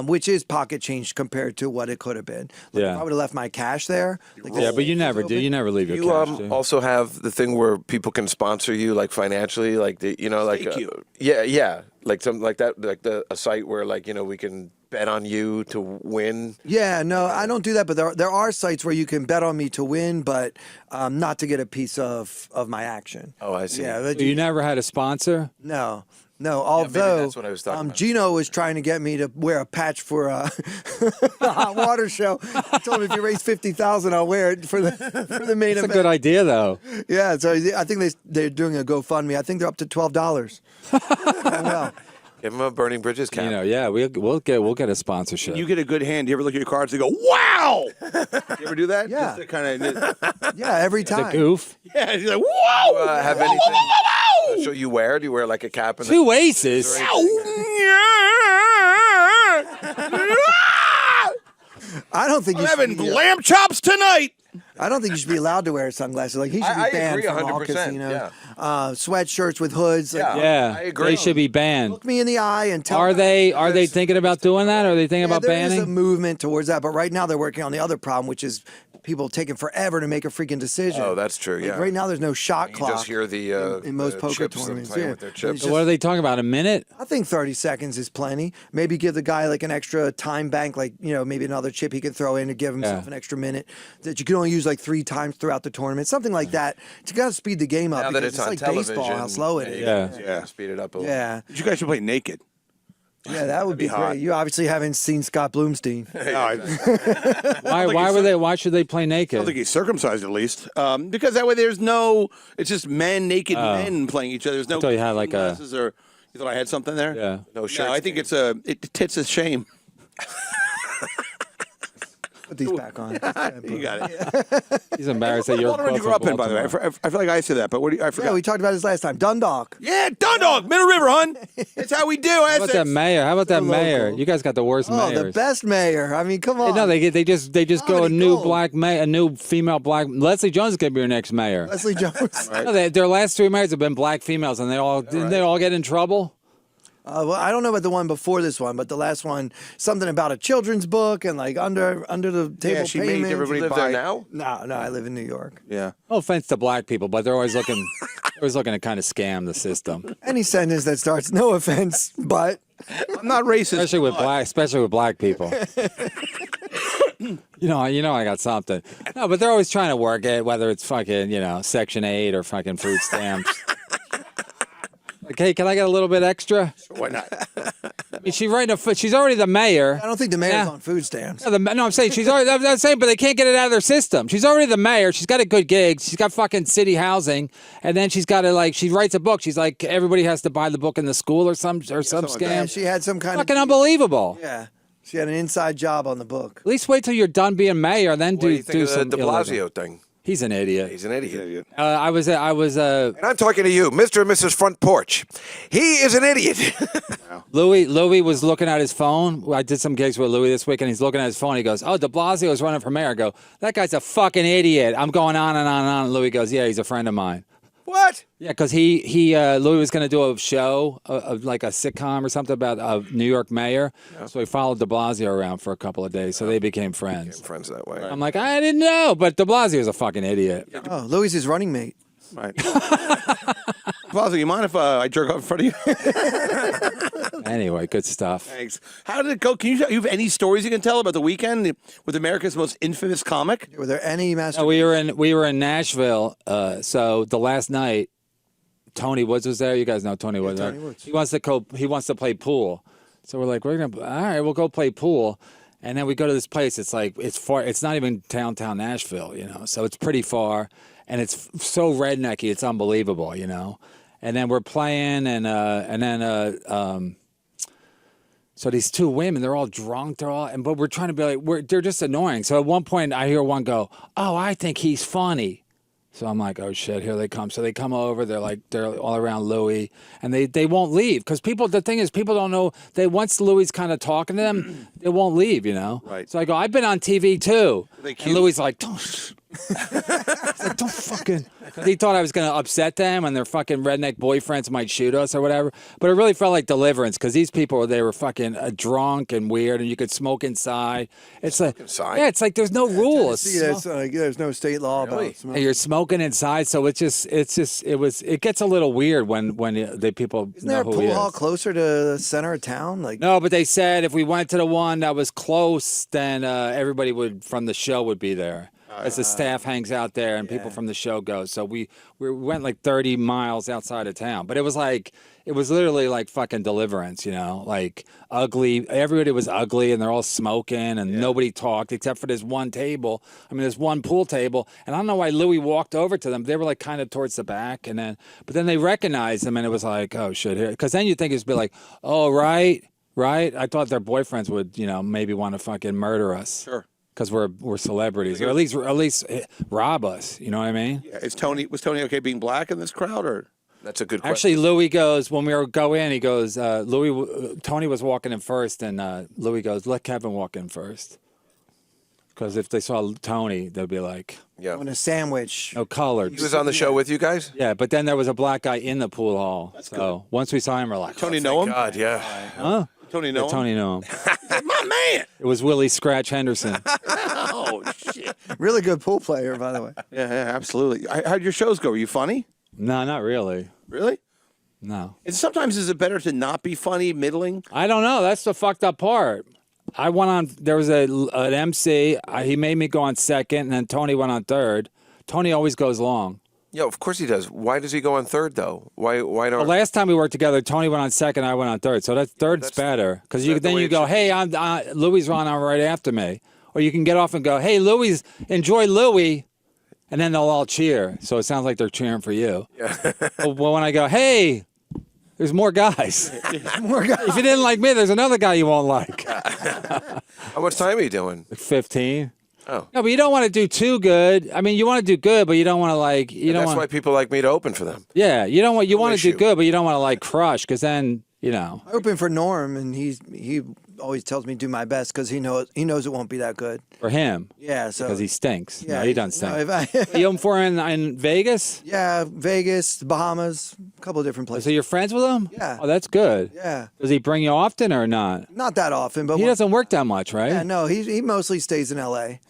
which is pocket change compared to what it could have been. Like Yeah. if I would have left my cash there. Like Yeah, but you never do. You never leave your You cash. do you? also have the thing where people can sponsor you, like financially, like Stake you. yeah, like something like that, like a site where we can bet on you to win. Yeah, no, I don't do that. But there are sites where you can bet on me to win, but not to get a piece of my action. Oh, I see. Yeah, You never had a sponsor? No. Although that's what I was talking about. Gino was trying to get me to wear a patch for the hot water show. I told him if you raise $50,000, I'll wear it for the main That's a event. good idea though. Yeah, so I think they're doing a GoFundMe. I think they're up to $12. Oh, well. Give them a Burning Bridges cap. We'll get a sponsorship. You get a good hand. You ever look at your cards and go, "Wow"? You ever do that? Yeah. Just to kind of. Yeah, every the time. goof. Yeah. You're like, "Whoa!" Have Whoa, anything? whoa, whoa, whoa, So you wear? Do you wear like a cap? And 2 aces. I don't think I'm you should having be, lamb chops tonight. I don't think you should be allowed to wear sunglasses. Like he should be I banned agree from all 100%, casinos. Sweatshirts with hoods. Like, Yeah, I agree. they should be banned. look me in the eye and tell Are me. they thinking about doing that? Are they thinking about There is a banning? movement towards that, but right now they're working on the other problem, which is people taking forever to make a freaking decision. Oh, that's true. Like, Yeah. right now there's no shot You clock. just hear the in most the poker chips and tournaments, playing yeah. with their It's chips. just- What are they talking about? A minute? I think 30 seconds is plenty. Maybe give the guy like an extra time bank, like, maybe another chip he could throw in to give himself Yeah. an extra minute that you can only use like 3 times throughout the tournament. Something like that. You got to speed the game up Now that because it's on like television, baseball, how slow it is. Yeah. Speed it up a little. Yeah. You guys should play naked. Yeah, that would be hot. great. You obviously haven't seen Scott Bloomstein. Why should they play I don't naked? think he's circumcised at least. Because that way it's just naked men playing each other. There's no. I thought you had like a- glasses or you thought I had something there? Yeah. No shirts. No, I think it tits a shame. Put these back on. You got it. He's embarrassed that you're What did you both grow up from in, by the way? Baltimore. I feel like I said that, but what do you, I Yeah, forgot. we talked about this last time. Dundalk. Yeah, Dundalk, Middle River, hun. That's how we do. How about that mayor? How about that Local. mayor? You guys got the worst Oh, mayors. the best mayor. I mean, come on. No, they just go a many new goals? black mayor, a new female black. Leslie Jones is gonna be your next mayor. Leslie Jones. No, their last 3 mayors have been black females, and didn't they all get in trouble? Well, I don't know about the one before this one, but the last one, something about a children's book and like under the table Yeah, she made payment. everybody You live buy. there now? No, I live in New York. Yeah. No offense to black people, but they're always looking to kind of scam the system, Any sentence that starts, no offense, but I'm not racist. especially with black people. You know, I got something. No, but they're always trying to work it, whether it's fucking, Section 8 or fucking food stamps. Like, hey, can I get a little bit extra? Why not? I mean, she's already the mayor. I don't think the mayor's Yeah. on food stamps. No, I'm saying she's already. I'm saying, but they can't get it out of their system. She's already the mayor. She's got a good gig. She's got fucking city housing, and then she's got to she writes a book. She's like, everybody has to buy the book in the school or some Yeah, scam. she had some kind Fucking of unbelievable. Yeah, she had an inside job on the book. At least wait till you're done being mayor, then What do do you think of some the De illegal. Blasio thing? He's an idiot. He's an idiot. I was. And I'm talking to you, Mr. and Mrs. Front Porch. He is an idiot. Louis was looking at his phone. I did some gigs with Louis this week, and he's looking at his phone. He goes, "Oh, De Blasio is running for mayor." I go, "That guy's a fucking idiot." I'm going on and on and on. And Louis goes, "Yeah, he's a friend of mine." What? Yeah, because Louis was going to do a show, like a sitcom or something about a New York mayor. So he followed De Blasio around for a couple of days. So they became friends. Friends that way. I'm like, I didn't know, but De Blasio is a fucking idiot. Oh, Louis' running mate. Right. Plaza, you mind if I jerk off in front of you? Anyway, good stuff. Thanks. How did it go? Can you have any stories you can tell about the weekend with America's most infamous comic? Were there any master? No, we were in Nashville. So the last night, Tony Woods was there. You guys know Tony Woods. Tony Right? Woods. He wants to play pool. So we're like, all right, we'll go play pool. And then we go to this place. It's like it's far. It's not even downtown Nashville, So it's pretty far, and it's so rednecky. It's unbelievable, And then we're playing, so these two women, they're all drunk. But we're trying to be like, they're just annoying. So at one point, I hear one go, "Oh, I think he's funny." So I'm like, oh shit, here they come. So they come over, they're all around Louis, and they won't leave because the thing is, people don't know. Once Louis kind of talking to them, they won't leave, Right. So I go, I've been on TV too, They cute? and Louis is like, don't. He's like, don't fucking. He thought I was gonna upset them, and their fucking redneck boyfriends might shoot us or whatever. But it really felt like Deliverance because these people they were fucking drunk and weird, and you could smoke inside. It's like, inside? yeah, it's like there's no rules. See, there's no state law Really? about smoking. And you're smoking inside, so it gets a little weird when the people Isn't there know a who he pool hall is. closer to the center of town? Like, No, but they said if we went to the one that was close, then everybody from the show would be there. As the staff hangs out there and people from the show go. So we went like 30 miles outside of town. But it was literally like fucking Deliverance, like ugly. Everybody was ugly and they're all smoking and nobody talked except for this one table. I mean, this one pool table. And I don't know why Louis walked over to them. They were like kind of towards the back. But then they recognized him and it was like, oh shit, here. Because then you think it'd be like, oh, right. I thought their boyfriends would, maybe want to fucking murder us. Sure. Because we're celebrities, or at least rob us. You know what I mean? Yeah. Was Tony okay being black in this crowd, or? That's a good question. Actually, Louis goes when we go in. He goes, Tony was walking in first, and Louis goes, let Kevin walk in first. Because if they saw Tony, they'd be like, Yeah. when a sandwich. no colored. He was on the show with you guys? Yeah, but then there was a black guy in the pool hall. So once we saw him, we're like, Tony know him? God, yeah. huh? Tony know him? Tony knew him. My man. It was Willie Scratch Henderson. Oh shit. Really good pool player, by the way. Yeah, absolutely. How'd your shows go? Were you funny? No, not really. Really? No. And sometimes is it better to not be funny, middling? I don't know. That's the fucked up part. I went on. There was an MC. He made me go on second, and then Tony went on third. Tony always goes long. Yeah, of course he does. Why does he go on third, though? Why The don't... last time we worked together, Tony went on second. I went on third. So third's better because that the then way you it go, should hey, Louis on right after me, or you can get off and go, hey, Louis, enjoy Louis, and then they'll all cheer. So it sounds like they're cheering for you. Yeah. Well, when I go, hey. There's more guys. More guys. If you didn't like me, there's another guy you won't like. How much time are you doing? 15. Oh. No, but you don't want to do too good. I mean, you want to do good, but you don't want to like. That's why people like me to open for them. Yeah, you don't want. You want to do issue. good, but you don't want to like crush, because then I open for Norm, and he always tells me to do my best because he knows it won't be that good. for him. Yeah, so Because he stinks. yeah, No, he doesn't stink. no, if I- You open for him in Vegas? yeah, Vegas, the Bahamas, a couple of different places. So you're friends with him? Yeah. Oh, that's good. Yeah, Does he bring you often or not? not that often, but He doesn't work that much, right? Yeah, no, he mostly stays in L.A.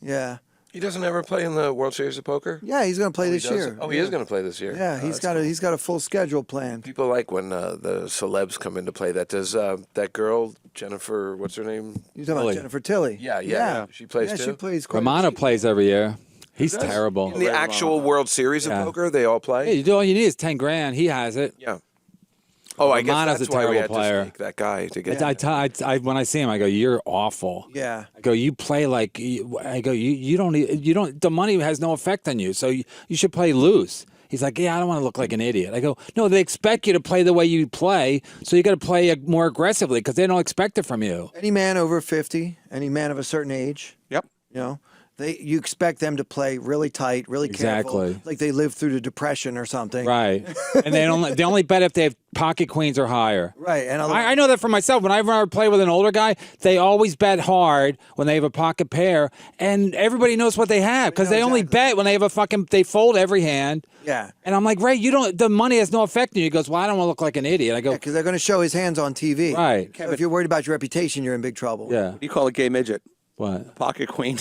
Yeah, He doesn't ever play in the World Series of Poker? yeah, he's gonna play He this does? year. Oh, he is going to play this year. Yeah, he's got a full schedule planned. People like when the celebs come into play. That does that girl Jennifer. What's her name? You talking about Tilly. Jennifer Tilly? Yeah. She plays Yeah, too. she plays. Quite Romano plays every year. He's does? terrible. In the actual World Series of Yeah. poker, they all play. Hey, all you need is 10 grand. He has it. Yeah. Oh, I guess Romano's that's a why we terrible had player. to snake that guy to get. I when I see him, I go, "You're awful." Yeah. I go, "You play like." I go, "You don't. The money has no effect on you, so you should play loose." He's like, "Yeah, I don't want to look like an idiot." I go, "No, they expect you to play the way you play, so you got to play more aggressively because they don't expect it from you." Any man over 50, any man of a certain age, Yep. you know, you expect them to play really tight, really Exactly. careful, like they lived through the Depression or something. Right, and they only bet if they have pocket queens or higher. Right, and I know that for myself. Whenever I play with an older guy, they always bet hard when they have a pocket pair, and everybody knows what they have because they only exactly. bet when they have they fold every hand. Yeah. And I'm like, Ray, the money has no effect on you. He goes, well, I don't want to look like an idiot. I go, because they're going to show his hands on TV. right. So if you're worried about your reputation, you're in big trouble. Yeah. What do you call a gay midget? What? Pocket queen.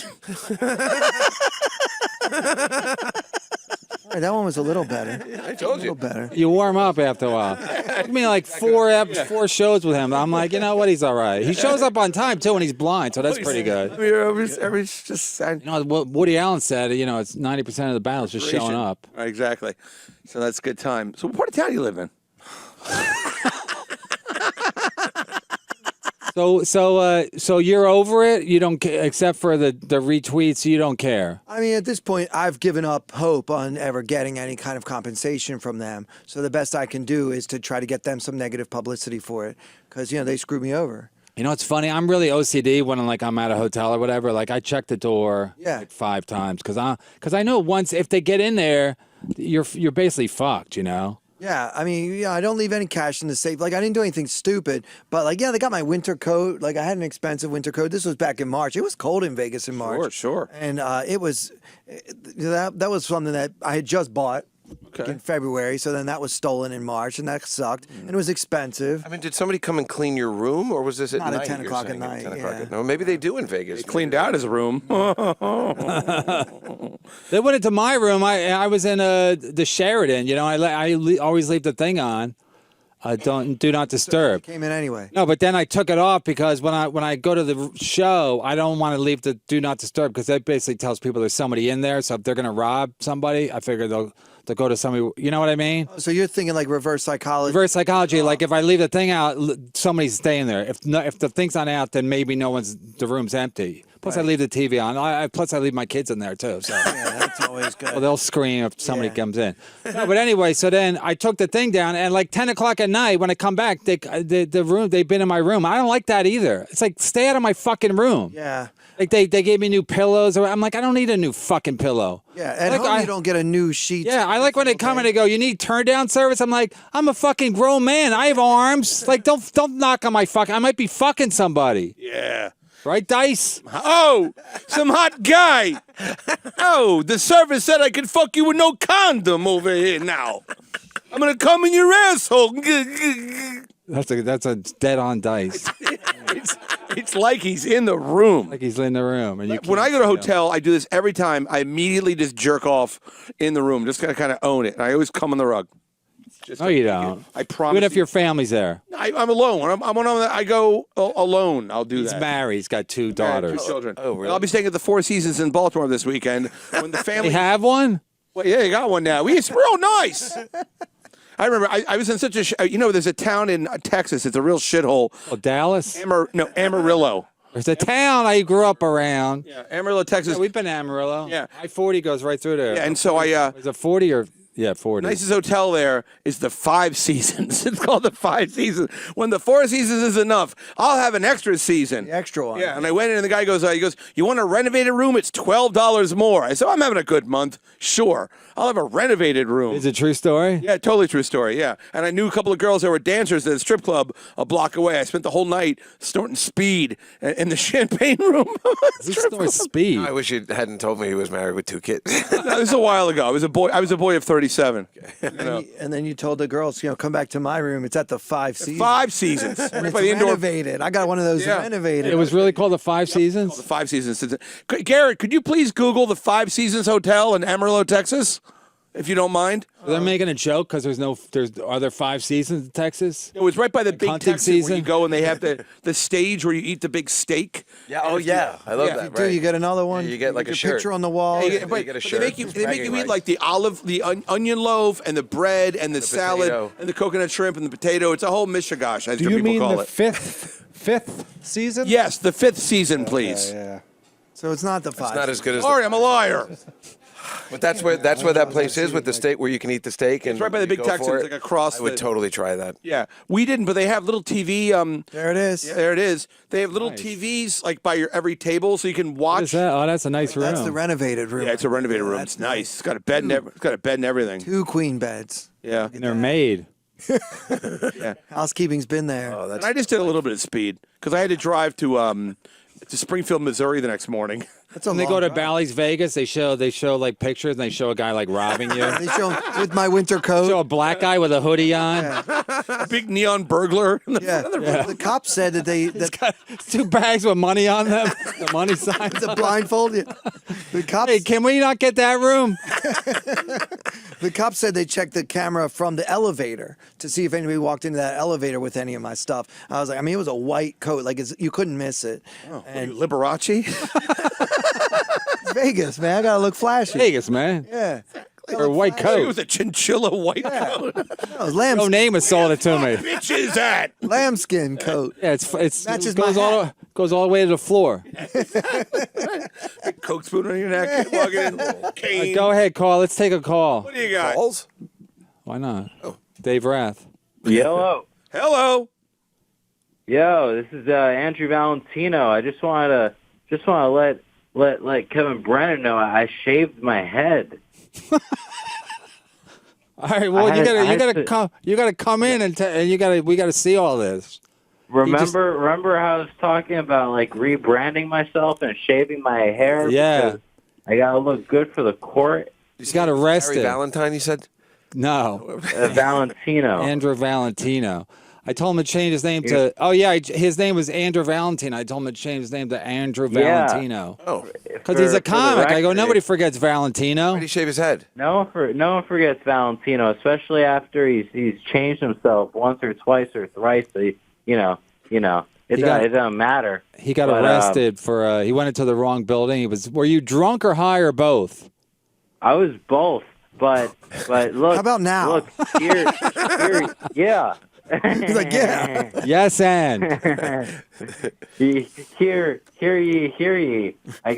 That one was a little better. I told A you. little better. You warm up after a while. I mean, like four shows with him. I'm like, you know what? He's all right. He shows up on time too when he's blind, so that's pretty good. I mean, everybody's just You know what Woody Allen said? You know, it's 90% of the battles just showing up. Right, exactly. So that's a good time. So what part of town do you live in? So you're over it. You don't, except for the retweets. You don't care. I mean, at this point, I've given up hope on ever getting any kind of compensation from them. So the best I can do is to try to get them some negative publicity for it, because they screwed me over. You know, it's funny. I'm really OCD when I'm at a hotel or whatever. Like I check the door like 5 times because I know once if they get in there, you're basically fucked. You know. Yeah, I mean, I don't leave any cash in the safe. Like, I didn't do anything stupid, but they got my winter coat. Like, I had an expensive winter coat. This was back in March. It was cold in Vegas in March. Sure. And it was that was something that I had just bought in February. So then that was stolen in March, and that sucked. And it was expensive. I mean, did somebody come and clean your room, or was this at Not night? at 10 you're o'clock at saying? night, 10 o'clock yeah. No, maybe they do in Vegas. Cleaned out his room. They went into my room. I was in the Sheraton. You know, I always leave the thing on. Do not disturb. Came in anyway. No, but then I took it off because when I go to the show, I don't want to leave the do not disturb because that basically tells people there's somebody in there. So if they're gonna rob somebody, I figure they'll go to somebody. You know what I mean? So you're thinking like reverse psychology. Reverse psychology. Like if I leave the thing out, somebody's staying there. If the thing's not out, then maybe the room's empty. Plus, I leave the TV on. Plus, I leave my kids in there too. So. Yeah, that's always good. Well, they'll scream if somebody comes in. No, but anyway, so then I took the thing down, and like 10 o'clock at night, when I come back, they've been in my room. I don't like that either. It's like, stay out of my fucking room. Yeah. Like they gave me new pillows. I'm like, I don't need a new fucking pillow. Yeah, at home you don't get a new sheet. Yeah, I like when they come and they go, you need turn down service. I'm like, I'm a fucking grown man. I have arms. Like, don't knock on my fucking. I might be fucking somebody. Yeah. Right, Dice? Oh, some hot guy. Oh, the service said I could fuck you with no condom over here now. I'm going to come in your asshole. That's a dead on Dice. It's like he's in the room. Like he's in the room. And When I go to a hotel, I do this every time. I immediately just jerk off in the room. Just gotta kind of own it. And I always come on the rug. No, you don't. I promise. Even if your family's there. I'm alone. I go alone. I'll do He's that. married. He's got 2 I have daughters. 2 children. Oh, really? And I'll be staying at the Four Seasons in Baltimore this weekend. When the family. They have one? Well, yeah, you got one now. It's real nice. I remember I was in such a. There's a town in Texas. It's a real shithole. Oh, Dallas? Amarillo. There's a town I grew up around. Yeah, Amarillo, Texas. Yeah, we've been to Amarillo. Yeah. I-40 goes right through there. Yeah, and so Is it 40 or... Yeah, 40. Nicest hotel there is the Five Seasons. It's called the Five Seasons. When the Four Seasons is enough, I'll have an extra season. The extra one. Yeah, and I went in and the guy goes, you want a renovated room? It's $12 more. I said, I'm having a good month. Sure. I'll have a renovated room. Is it a true story? Yeah, totally true story, yeah. And I knew a couple of girls that were dancers at a strip club a block away. I spent the whole night snorting speed in the champagne room. This story speed. I wish you hadn't told me he was married with 2 kids. No, this was a while ago. I was a boy of 37. And then you told the girls, come back to my room. It's at the Five Seasons. Five Seasons. And it's By the indoor. renovated. I got one of those Yeah. renovated. It was really called the Five Seasons? The Five Seasons. Garrett, could you please Google the Five Seasons Hotel in Amarillo, Texas, if you don't mind? They're making a joke because are there 5 seasons in Texas? It was right by the big hunting Texas where you season? go and they have the stage where you eat the big steak. Yeah. Oh, yeah. I love that. Do you get another one? Yeah, you get like your a shirt. picture on the wall. They, you but, get a but shirt. they make you It's eat bragging like the onion loaf and the bread and the salad potato. and the coconut shrimp and the potato. It's a whole mishigash, as Do your you people mean call the it. fifth season? Yes, the 5th season, please. Yeah. So it's not the Five. It's not as good as Sorry, I'm a liar. But that's where that place is with the steak where you can eat the steak. And It's right by the you big go Texas, for it's it. like across I would the- totally try that. Yeah, we didn't, but they have little TV. There it is. Yeah, there it is. They have little TVs like by your every table, so you can watch. What is that? Oh, that's a nice room. That's the renovated room. Yeah, it's a renovated room. It's nice. It's got a bed. It's got a bed and everything. 2 queen beds. Yeah. And they're made. Housekeeping's been there. Oh, And that's I just did a little bit of speed because I had to drive to to Springfield, Missouri the next morning. That's a When they long go to drive. Bally's Vegas, they show like pictures and they show a guy like robbing you. They show with my winter coat. Show a black guy with a hoodie on. A big neon burglar. The cops said that Got 2 bags with money on them. The money sign. the blindfold. Yeah. The cops. Hey, can we not get that room? The cops said they checked the camera from the elevator to see if anybody walked into that elevator with any of my stuff. I was like, I mean, it was a white coat, like you couldn't miss it. And Liberace. It's Vegas, man, I gotta look flashy. Vegas, man. Yeah, Or a white It coat. was a chinchilla white coat. no, lambskin, No name has sold it to me. Bitch is that? lambskin coat. Yeah, it Matches goes my goes all the way to the floor. Big Coke spoon on your neck. Walking in. Cane. Go ahead, call. Let's take a call. What do you got? Balls? Why not? Dave Rath. Hello. Hello. Yo, this is Andrew Valentino. I just want to let Kevin Brennan know I shaved my head. All right. Well, I had to- you gotta come in and we gotta see all this. Remember how I was talking about like rebranding myself and shaving my hair? Yeah. Because I gotta look good for the court. He's got arrested. Harry Valentine, you said? No, Valentino. Andrew Valentino. I told him to change his name to. Oh yeah, his name was Andrew Valentino. I told him to change his name to Andrew Yeah. Valentino. Oh. Because he's For a the comic. I go, record, nobody forgets Valentino. Why did he shave his head? No one forgets Valentino, especially after he's changed himself once or twice or thrice. So it doesn't matter. He got But, arrested for. He went into the wrong building. Were you drunk or high or both? I was both, but look. How about now? Look here, yeah. He's like, yeah. Yes, and Hear ye. I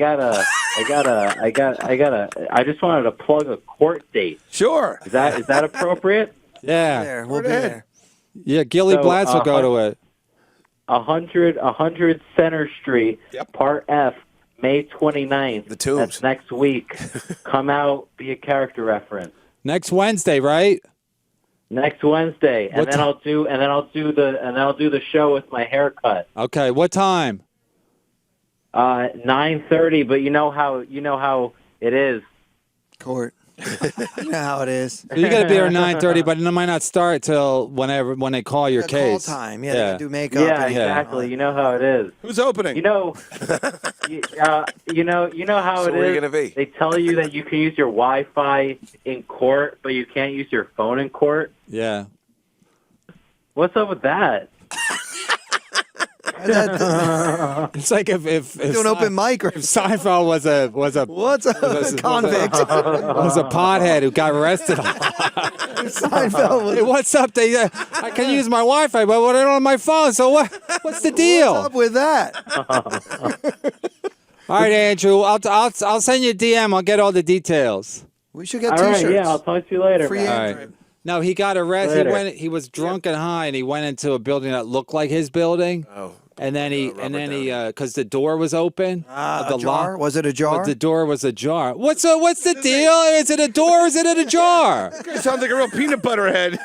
just wanted to plug a court date. Sure. Is that appropriate? yeah, There, we'll be there. yeah. Gilly So, Blatz will go to it. 100 Center Street, Yep. Part F, May 29th. The Tombs. That's next week. Come out, be a character reference. Next Wednesday, right? Next Wednesday, and What then I'll do the show with my haircut. Okay. What time? 9:30. But you know how it is. Court. You know how it is. You got to be there at 9:30, but it might not start till when they call your Yeah, case. Call time. Yeah, they can do makeup. Yeah, and- exactly. You know how it is. Who's opening? You know how So it where are you is. gonna be? They tell you that you can use your Wi-Fi in court, but you can't use your phone in court. Yeah. What's up with that? It's like if Do an open mic or if Seinfeld was a what's a convict? was a pothead who got arrested. Seinfeld was. Hey, what's up? I can use my Wi-Fi, but I don't have my phone. So what's the deal? What's up with that? All right, Andrew. I'll send you a DM. I'll get all the details. We should get All T-shirts. right, yeah, I'll talk to you later. Free man. All Andrew. right. No, he got arrested. Later. He was drunk and high, and he went into a building that looked like his building. Oh. And then because the door was open. A the jar? Was it a jar? The door was ajar. What's the deal? Is it a door or is it a jar? It sounds like a real peanut butter head.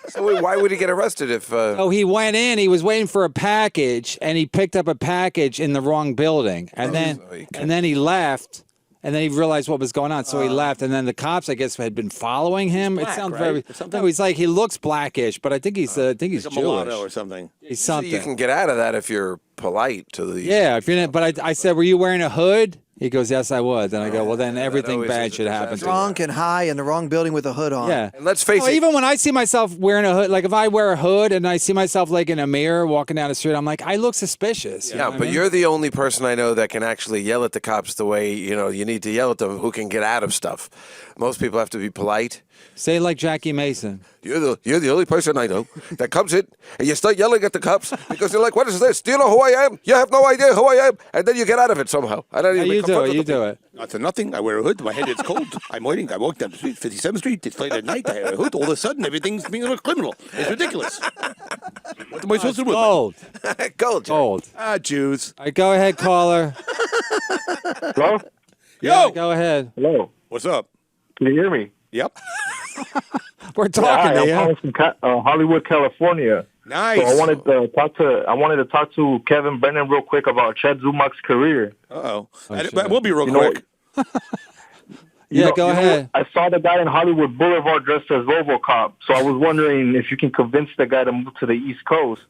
So wait, why would he get arrested if... Oh, he went in. He was waiting for a package, and he picked up a package in the wrong building. And then he left. And then he realized what was going on, so he left. And then the cops, I guess, had been following him. black, It sounds right? very. Or something? No, he's like he looks blackish, but I think he's Like a Jewish. mulatto or something. He's so something. you can get out of that if you're polite to the... Yeah, if you're not, but I said, were you wearing a hood? He goes, yes, I was. And I go, well, then everything always bad is a should happen. disaster. to you. Drunk and high in the wrong building with a hood on. Yeah. And let's face No, it... even when I see myself wearing a hood, like if I wear a hood and I see myself like in a mirror walking down the street, I'm like, I look suspicious. You know Yeah, what I but mean? you're the only person I know that can actually yell at the cops the way, you need to yell at them, who can get out of stuff. Most people have to be polite. Say it like Jackie Mason. You're the only person I know that comes in and you start yelling at the cops because you're like, what is this? Do you know who I am? You have no idea who I am. And then you get out of it somehow. I don't How even you do confront it. with You them. do it. Not for nothing. I wear a hood. My head is cold. I'm waiting. I walk down the street, 57th Street. It's late at night. I have a hood. All of a sudden, everything's being a criminal. It's ridiculous. What am I supposed to do with it? Gold. Gold, Jerry. Gold. Jews. All right, go ahead, caller. Hello? Yo! Go ahead. Hello? What's up? Can you hear me? Yep. We're talking to I'm you. calling from Hollywood, California. Nice. So I wanted to talk to Kevin Brennan real quick about Chad Zumach's career. Uh-oh. shit. That will be real You know- quick. Go ahead. I saw the guy in Hollywood Boulevard dressed as RoboCop, so I was wondering if you can convince the guy to move to the East Coast.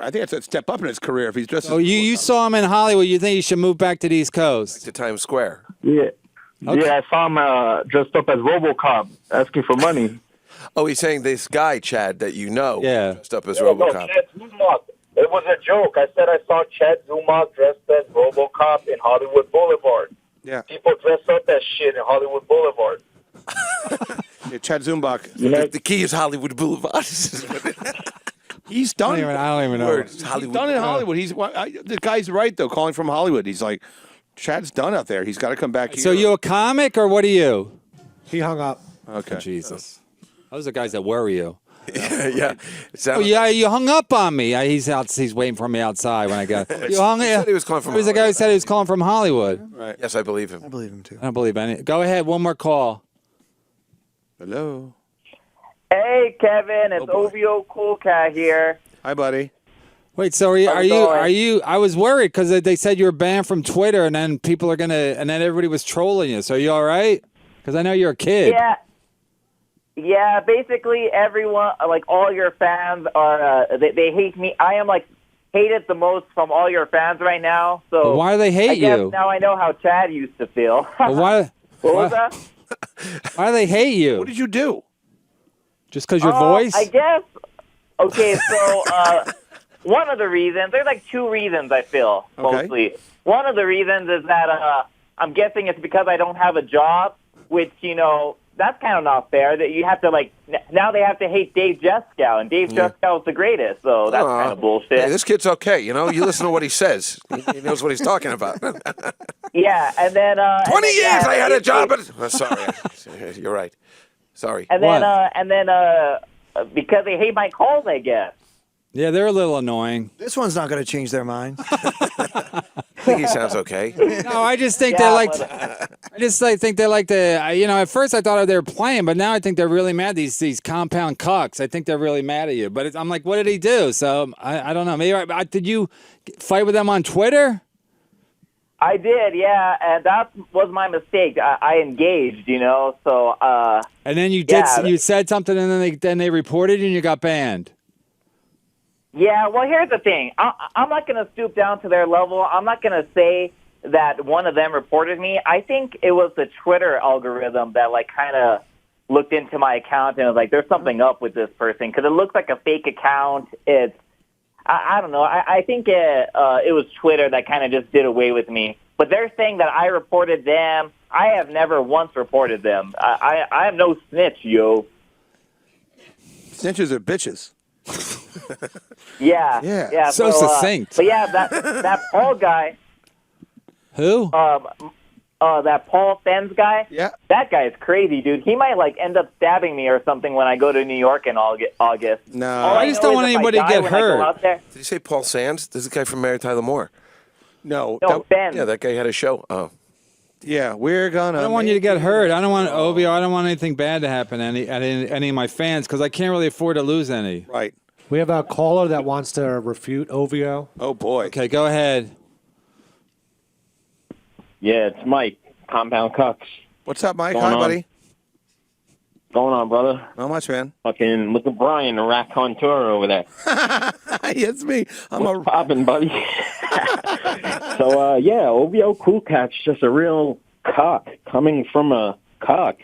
I think that's a step up in his career if he's just. Oh, you saw him in Hollywood. You think he should move back to the East Coast? To Times Square. Yeah. Okay. Yeah, I saw him dressed up as RoboCop, asking for money. Oh, he's saying this guy, Chad, that you know, Yeah. dressed up as No, RoboCop. Chad Zumach. It was a joke. I said I saw Chad Zumach dressed as RoboCop in Hollywood Boulevard. Yeah. People dress up as shit in Hollywood Boulevard. Yeah, Chad Zumbach. The key is Hollywood Boulevard. He's done. I don't even know. Words, He's Hollywood. done in Hollywood. The guy's right though. Calling from Hollywood, he's like, Chad's done out there. He's got to come back here. So you a comic or what are you? He hung up. Okay. Jesus. Those are guys that worry you. Yeah. It Oh, sounded yeah, you hung up on me. He's waiting for me outside when I got. You hung. He said he was calling from He was the guy who Hollywood. said he was calling from Hollywood. Right. Yes, I believe him. I believe him too. I don't believe any. Go ahead. One more call. Hello. Hey, Kevin, it's Oh, boy. OVO Cool Cat here. Hi, buddy. Wait, so are How's it going? you? I was worried because they said you were banned from Twitter, and then people are gonna, and then everybody was trolling you. So are you all right? Because I know you're a kid. Yeah, basically everyone, like all your fans are, they hate me. I am like hated the most from all your fans right now. So But why do they hate I guess you? now I know how Chad used to feel. But why? What was that? Why do they hate you? What did you do? Just because your voice? I guess. Okay, so one of the reasons, there's like two reasons I feel, Okay. mostly. One of the reasons is that I'm guessing it's because I don't have a job, which, that's kind of not fair. That you have to, now they have to hate Dave Juskow, and Dave Juskow is the greatest, so that's kind of bullshit. Hey, this kid's okay. You listen to what he says. He knows what he's talking about. 20 Yeah, and then... 20 years yeah, I had a job. Sorry. You're right. Sorry. And then, because they hate my calls, I guess. Yeah, they're a little annoying. This one's not going to change their mind. I think he sounds okay. No, I just think Yeah, they like. but- I just think they like to. At first I thought they were playing, but now I think they're really mad. These compound cucks. I think they're really mad at you. But I'm like, what did he do? So I don't know. Maybe did you fight with them on Twitter? I did, yeah, and that was my mistake. I engaged, so... And then you did. Yeah. You said something, and then they reported you, and you got banned. Yeah, well, here's the thing. I'm not going to stoop down to their level. I'm not going to say that one of them reported me. I think it was the Twitter algorithm that, kind of looked into my account and was like, there's something up with this person because it looks like a fake account. I don't know. I think it was Twitter that kind of just did away with me. But they're saying that I reported them. I have never once reported them. I am no snitch, yo. Snitches are bitches. Yeah. Yeah. Yeah. So succinct. But yeah, that Paul guy, Who? that Paul Fens guy, Yeah. that guy is crazy, dude. He might end up stabbing me or something when I go to New York in August. No. All I just know don't is want if I anybody to die get when I go hurt. out there- Did you say Paul Sands? This is the guy from Mary Tyler Moore. No. No, Fens. Yeah, that guy had a show. Oh. Yeah, we're gonna. I don't want you to get hurt. I don't want OVO. I don't want anything bad to happen to any of my fans because I can't really afford to lose any. Right. We have a caller that wants to refute OVO. Oh boy. Okay, go ahead. Yeah, it's Mike, Compound Cucks. What's up, Mike? Going Hi, on? buddy. Going on, brother? Not much, man. Fucking look at Brian, the raconteur over there. It's me. I'm What's poppin', buddy? So, yeah, OVO Cool Cat's just a real cock coming from a cock.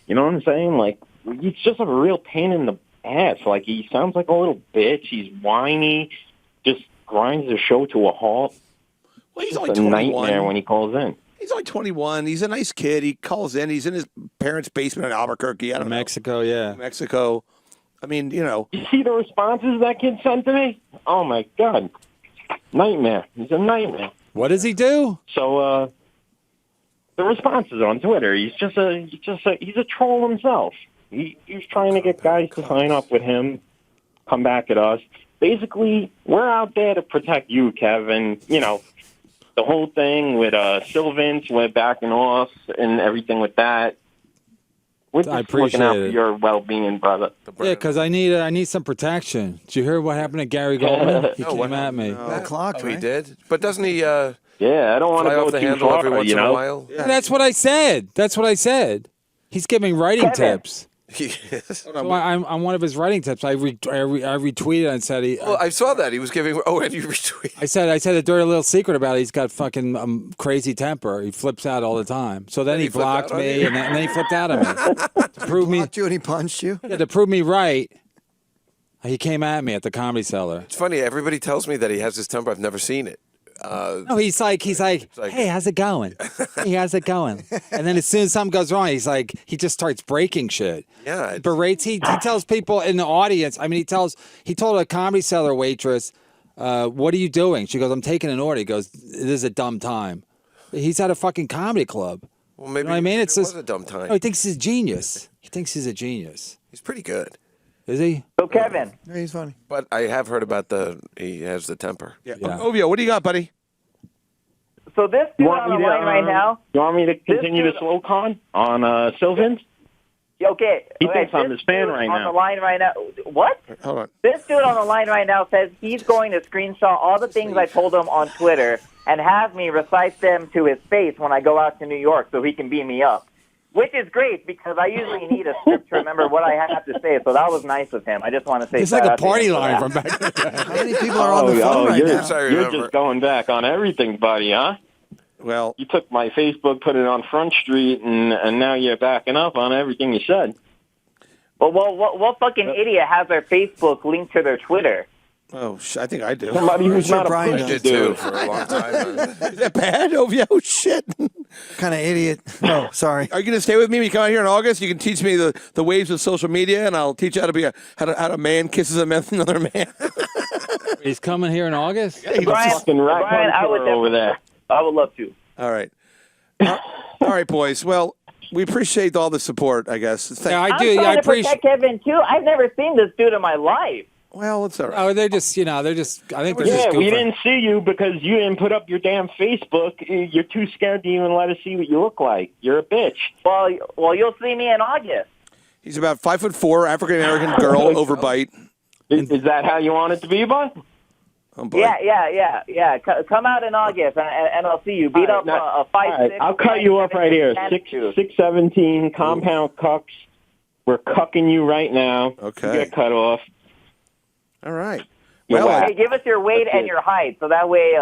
You know what I'm saying? He's just a real pain in the ass. He sounds like a little bitch. He's whiny, just grinds the show to a halt. Well, he's It's only a 21. nightmare when he calls in. He's only 21. He's a nice kid. He calls in. He's in his parents' basement in Albuquerque. I don't know. Mexico, yeah. Mexico. I mean, You see the responses that kid sent to me? Oh, my God. Nightmare. He's a nightmare. What does he do? So, the responses on Twitter, he's a troll himself. He's trying to get guys to sign up with him, come back at us. Basically, we're out there to protect you, Kevin. The whole thing with Sylvans, we're backing off and everything with that. We're I just looking out for appreciate it. your well-being, brother. Yeah, because I need some protection. Did you hear what happened to Gary Goldman? He No, came what at me. That clock, Oh, he right? did? But doesn't he Yeah, I don't want to fly go off the too handle far, every once you in a know. while? Yeah, that's what I said. That's what I said. He's giving writing Kevin. tips. Yes. So I'm one of his writing tips. I retweeted and said he. Well, I saw that. He was giving... Oh, and you retweeted. I said a dirty little secret about it. He's got fucking crazy temper. He flips out all the time. So then he flipped blocked out on me, you? and then he flipped out on me to prove me. Blocked you and he punched you. Yeah, to prove me right. He came at me at the Comedy Cellar. It's funny. Everybody tells me that he has this temper. I've never seen it. No, he's like, hey, how's it going? Hey, how's it going? And then as soon as something goes wrong, he just starts breaking shit. Yeah, it's- Berates. He tells people in the audience. I mean, he told a Comedy Cellar waitress, "What are you doing?" She goes, "I'm taking an order." He goes, "This is a dumb time." He's at a fucking comedy club. Well, maybe You know what I mean? it It's was just a dumb time. No, he thinks he's a genius. He thinks he's a genius. He's pretty good. Is he? So Kevin, Yeah, he's funny. But I have heard about he has the temper. Yeah. Yeah. Ovio, what do you got, buddy? so this dude on the line right now. You want me to continue dude- the slow con on Sylvans? Okay. He okay, thinks I'm this his fan dude right on now. the line right now. What? Hold on. This dude on the line right now says he's going to screenshot all the things I told him on Twitter and have me recite them to his face when I go out to New York so he can beat me up. Which is great because I usually need a script to remember what I have to say. So that was nice of him. I just want to say It's like shout a out to him party for line that. from back in the day. How many people are on the phone right you're, now? Sorry, you're remember. just going back on everything, buddy, huh? Well, You took my Facebook, put it on Front Street, and now you're backing up on everything you said. Well, what fucking idiot has their Facebook linked to their Twitter? I think I do. Somebody who's Sure, not a Brian I pussy, did too dude. for a long time. Is that bad, Ovio? Oh, shit. Kind of idiot. No, sorry. Are you going to stay with me when you come out here in August? You can teach me the waves of social media, and I'll teach you how to be how a man kisses another man. He's coming here in August. Brian, Fucking rat Brian, I would killer over there. I would love to. All right. All right, boys. Well, we appreciate all the support, I guess. Yeah, I I'm do. trying I to appreciate. protect Kevin too. I've never seen this dude in my life. Well, it's all right. Oh, they're just. I think they're Yeah, just. we goofing. didn't see you because you didn't put up your damn Facebook. You're too scared to even let us see what you look like. You're a bitch. Well, you'll see me in August. He's about 5'4", African American girl, overbite. Is that how you want it to be, bud? Oh, boy. Yeah. Come out in August, and I'll see you. Beat up a 5'6". All right, I'll cut you up right here. 6'17", compound cucks. We're cucking you right now. Okay. You get cut off. All right. You're Well, whack. Hey, give us your weight and your height, so that way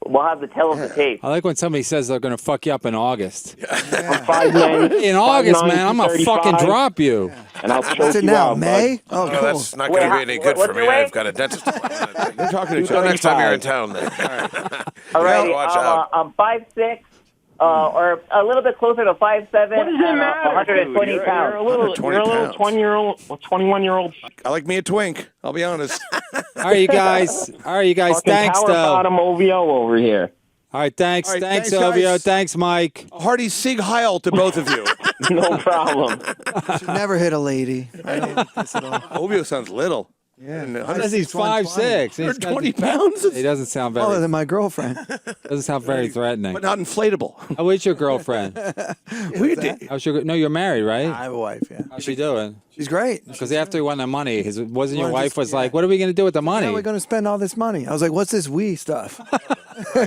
we'll have the tail of the tape. I like when somebody says they're going to fuck you up in August. I'm 5'9". In August, 5'9", man, I'm going to fucking 235, drop you. And I'll choke What's it you now? out, May? bud. Oh, No, cool. that's not going to be any good what's for me. your weight? I've got a dentist appointment. we're talking to each Until other. next time you're in town, then. All right, Watch out. I'm 5'6", or a little bit closer to 5'7", What does it and matter, 120 dude? pounds. You're a little 21-year-old. I like me a twink. I'll be honest. All right, you guys. Fucking Thanks, power though. bottom OVO over here. All right, thanks. All right, Thanks, thanks, Ovio. guys. Thanks, Mike. A hearty Sig Heil to both of you. No problem. Should never hit a lady. I don't like this at all. Ovio sounds little. Yeah. Because he's 120. 5'6". 120 pounds? He doesn't sound Taller very. than my girlfriend. Doesn't sound very threatening. But not inflatable. How is your girlfriend? How's your? No, you're married, right? I have a wife, yeah. How's she doing? She's great. Because after he won the money, wasn't your Well, wife just- was yeah. like, "What are we going to do with the money?" How are we going to spend all this money? I was like, what's this we stuff?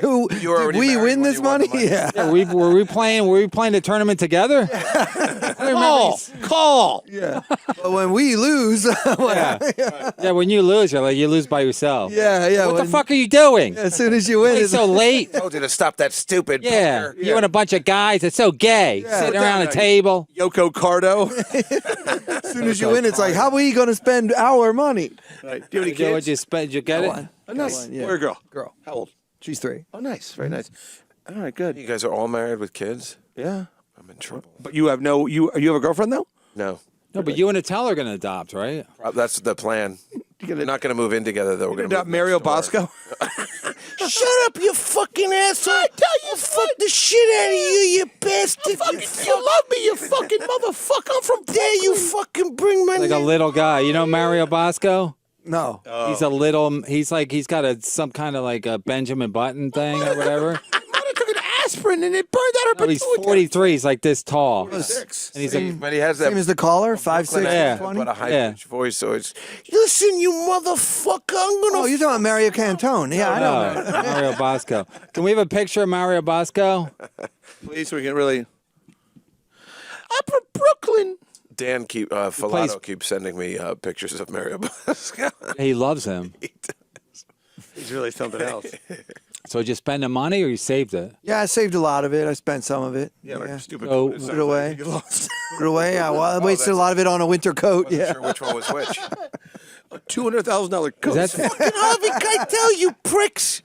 You were Did already we married win when this you won the money? money? Yeah. Yeah, were we playing the tournament together? I don't remember. Call. Yeah. But when we lose, Yeah, when you lose, you lose by yourself. yeah. What the when- fuck are you doing? As soon as you win, It's it's so late. I told you to stop that stupid. Yeah, poker. you and a bunch of guys. It's so gay. Sitting around a down, table. Yoko Cardo. as soon as you win, it's like, how are we going to spend our money? Right. Do you have any Did you, kids? you spend? Did you get it? Oh, nice. Yeah. Boy or girl? Girl. How old? She's 3. Oh, nice. Very nice. All right, good. You guys are all married with kids? Yeah. I'm in trouble. But you have you have a girlfriend, though? No. No, but you and Attell are going to adopt, right? That's the plan. We're not going to move in together, though. We're going to Adopt Mario Bosco? Shut up, you fucking asshole! I tell you, fuck the shit out of you, you bastard! You love me, you fucking motherfucker! I'm from there. You fucking bring my Like a little guy. You know Mario Bosco? No. He's a little. He's got some kind of like a Benjamin Button thing or whatever. I took an aspirin and it burned out her No, he's pituitary. 43. He's like this tall. Six. And he's a, But he has that. Same as the caller, 5'6", Yeah. 20. But a high Yeah. pitched voice, so it's listen, you motherfucker. I'm gonna. Oh, you're talking about Mario Cantone. Yeah, I know. no, Mario Bosco. Can we have a picture of Mario Bosco? Please, so we can really. I'm from Brooklyn. Dan Filato keeps sending me pictures of Mario Bosco. He loves him. He's really something else. So did you spend the money or you saved it? Yeah, I saved a lot of it. I spent some of it. Yeah, like stupid. So- Put Put it away. You lost. Put it away. I wasted a lot of it on a winter coat. Wasn't Yeah. sure which one was which. $200,000 coat. Is that- Harvey Keitel, you pricks.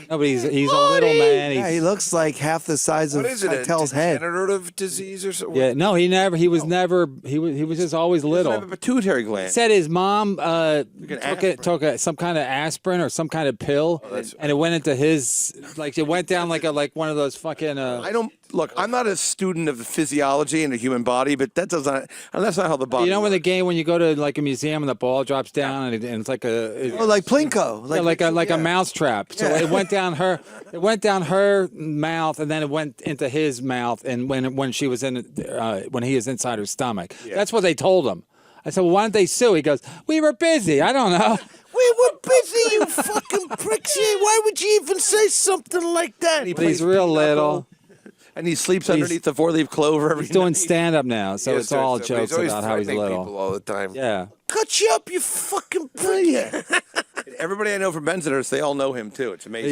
No, but he's a little man. Yeah, he looks like half the size of What is it? A Keitel's head. degenerative disease or something? Yeah, no, he was just always Doesn't have a little. pituitary He gland. said his mom aspirin. took some kind of aspirin or some kind of pill, and it went into his it went down like one of those fucking. I don't look. I'm not a student of the physiology and the human body, but that's not how the body. You know, when works. when you go to like a museum and the ball drops down and it's like a. Oh, like Plinko. like a mouse trap. So Yeah. it went down her mouth, and then it went into his mouth. And when she was when he was inside her stomach, that's what they told him. I said, well, why didn't they sue? He goes, we were busy. I don't know. We were busy, you fucking pricks. Why would you even say something like that? But he's real little. and he sleeps underneath the 4-leaf clover every He's doing night. stand up now, so it's all jokes always about how he's threatening little. people all the time. Yeah. Cut you up, you fucking prick. Everybody I know from Bensonhurst, they all know him too. It's amazing.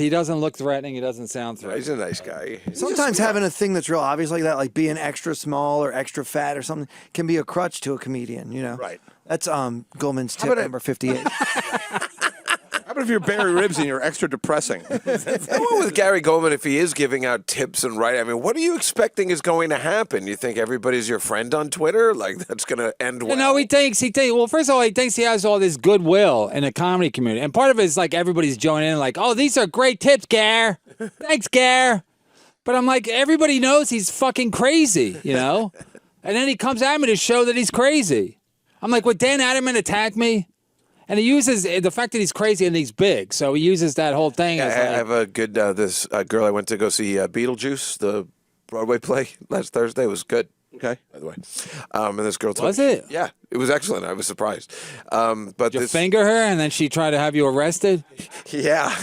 He doesn't look threatening. He doesn't sound threatening. He's a nice guy. Sometimes having a thing that's real obvious like that, like being extra small or extra fat or something, can be a crutch to a comedian, you know? Right. That's Goldman's tip about number 58. How about if you're Barry Ribs and you're extra depressing? Go on with Gary Goldman if he is giving out tips and right. I mean, what are you expecting is going to happen? You think everybody's your friend on Twitter? Like that's going to end well? You know, he thinks, well, first of all, he thinks he has all this goodwill in the comedy community. And part of it is like everybody's joining in, like, oh, these are great tips, Gar. Thanks, Gar. But I'm like, everybody knows he's fucking crazy, you know? And then he comes at me to show that he's crazy. I'm like, would Dan Adamant attack me? And he uses the fact that he's crazy and he's big. So he uses that whole thing. I As like, have a good, this girl I went to go see Beetlejuice, the Broadway play last Thursday. It was good. Okay. By the way. And this girl told Was me, it? Yeah, it was excellent. I was surprised. But you this, finger her and then she tried to have you arrested? yeah.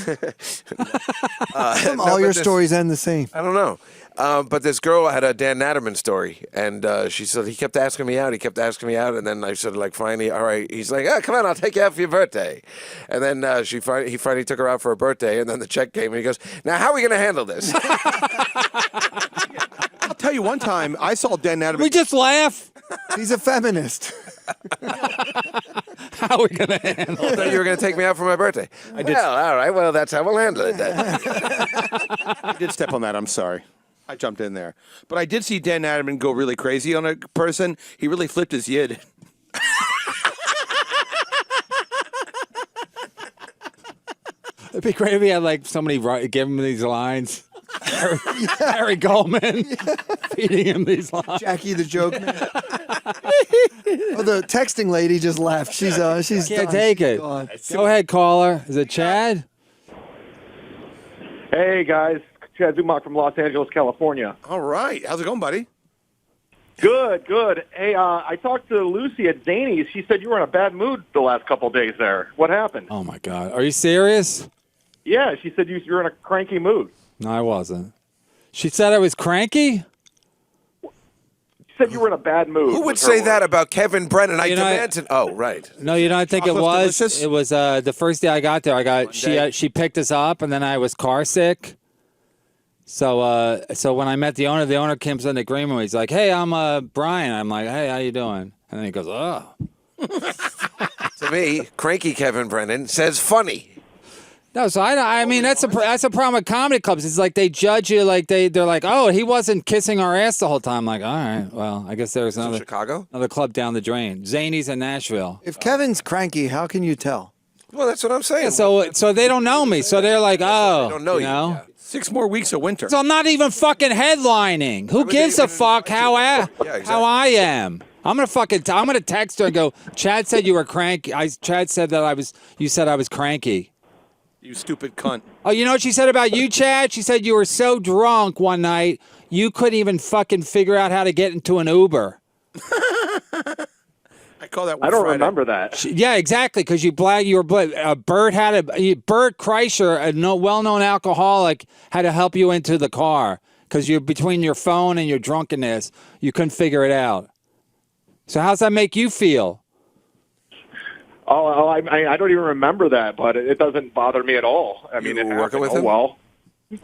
All your stories end the same. I don't know. But this girl had a Dan Natterman story, and she said he kept asking me out. And then I said, like, finally, all right. He's like, come on, I'll take you out for your birthday. And then he finally took her out for her birthday, and then the check came, and he goes, now, how are we going to handle this? I'll tell you one time I saw Dan Adams. We just laugh. He's a feminist. How are we going to handle I thought you were going to take me out for my birthday. Well, all right. Well, that's how we'll handle it then. I did step on that. I'm sorry. I jumped in there. But I did see Dan Adamant go really crazy on a person. He really flipped his yid. It'd be great if he had like somebody give him these lines. Harry Goldman feeding him these lines. Jackie the joke man. Oh, the texting lady just left. She's Can't done. take She's it. gone. Go ahead, caller. Is it Chad? Hey, guys. Chad Zumach from Los Angeles, California. All right. How's it going, buddy? Good, good. Hey, I talked to Lucy at Zany's. She said you were in a bad mood the last couple of days there. What happened? Oh, my God. Are you serious? Yeah, she said you're in a cranky mood. No, I wasn't. She said I was cranky? She said you were in a bad mood. Who would say that about Kevin Brennan? I You know, demand to. Oh, right. No, you know, I think it Chocolate's was. delicious? It was the first day I got there. She picked us up, and then I was car sick. So when I met the owner came to an agreement. He's like, "Hey, I'm Brian." I'm like, "Hey, how you doing?" And then he goes, "Oh." To me, cranky Kevin Brennan says funny. No, so I mean that's a problem with comedy clubs. It's like they judge you like they're like, "Oh, he wasn't kissing our ass the whole time." I'm like, all right, well, I guess there's In Chicago? another club down the drain. Zany's in Nashville. If Kevin's cranky, how can you tell? Well, that's what I'm saying. So they don't know me. So they're like, oh, They don't know you, know. yeah. 6 more weeks of winter. So I'm not even fucking headlining. Who would gives they a even fuck invite how you? I Yeah, exactly. how I am? I'm gonna text her and go. Chad said you were cranky. Chad said that you said I was cranky. You stupid cunt. Oh, you know what she said about you, Chad? She said you were so drunk one night you couldn't even fucking figure out how to get into an Uber. I call that. I don't Friday. remember that. Yeah, exactly. Because Bert Kreischer, a well-known alcoholic, had to help you into the car because you're between your phone and your drunkenness. You couldn't figure it out. So how's that make you feel? I don't even remember that, but it doesn't bother me at all. I mean, You it were working happened. with him? Well,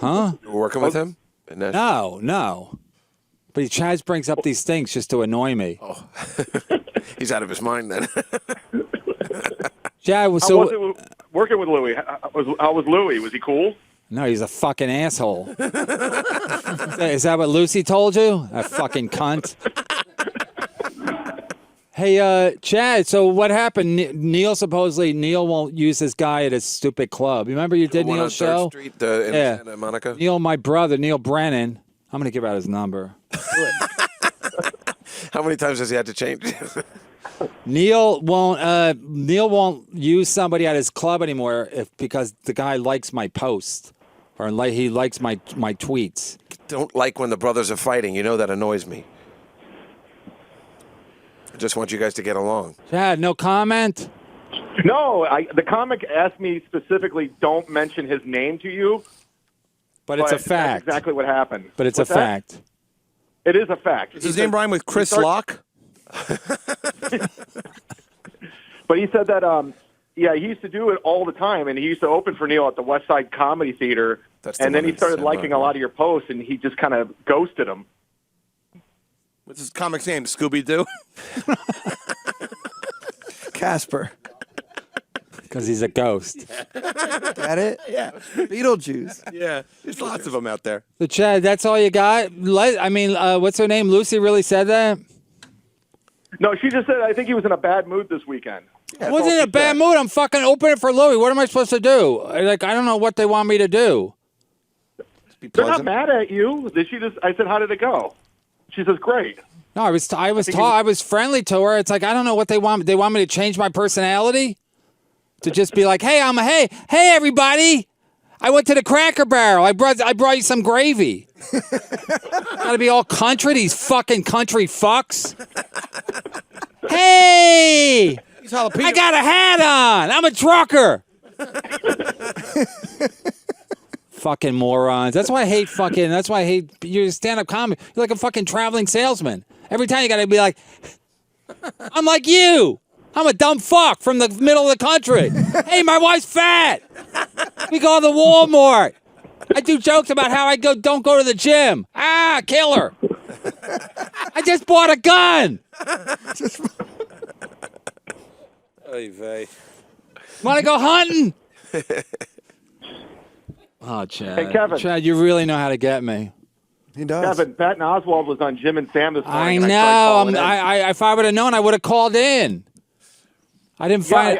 Huh? You were working with him? in Nashville? No. But Chaz brings up these things just to annoy me. Oh. He's out of his mind then. Chad, how was it working with Louis? How was Louis? Was he cool? No, he's a fucking asshole. Is that what Lucy told you? A fucking cunt. Hey, Chad, so what happened? Neil won't use this guy at his stupid club. You remember you did One on Neil's 3rd show? Street, in Santa Monica? Neil, my brother, Neil Brennan. I'm going to give out his number. How many times has he had to change? Neil won't use somebody at his club anymore because the guy likes my post or he likes my tweets. Don't like when the brothers are fighting. You know that annoys me. I just want you guys to get along. Chad, no comment? No, the comic asked me specifically, don't mention his name to you. But it's a that's fact. exactly what happened. But it's What's a that? fact. It is a fact. Is his name rhyme with Chris Locke? But he said that, he used to do it all the time, and he used to open for Neil at the West Side Comedy Theater, and then he started liking a lot of your posts, and he just kind of ghosted him. What's his comic's name? Scooby-Doo? Casper. Because he's a ghost. Got it? Yeah. Beetlejuice. Yeah. There's lots of them out there. So, Chad, that's all you got? I mean, what's her name? Lucy really said that? No, she just said, I think he was in a bad mood this weekend. I wasn't in a bad mood. I'm fucking opening for Louis. What am I supposed to do? I don't know what they want me to do. They're not mad at you. I said, how did it go? She says, great. No, I was friendly to her. It's like, I don't know what they want. They want me to change my personality? To just be like, hey, hey, everybody. I went to the Cracker Barrel. I brought you some gravy. Gotta be all country, these fucking country fucks. Hey, I got a hat on. I'm a trucker. Fucking morons. That's why I hate your stand-up comedy. You're like a fucking traveling salesman. Every time you gotta be like, I'm like you. I'm a dumb fuck from the middle of the country. Hey, my wife's fat. We go to the Walmart. I do jokes about how I don't go to the gym. Kill her. I just bought a gun. Oy vey. Want to go hunting? Oh, Chad. Hey, Kevin. Chad, you really know how to get me. He does. Kevin, Patton Oswalt was on Jim and Sam this I morning. know. If I would have known, I would have called in. I didn't find.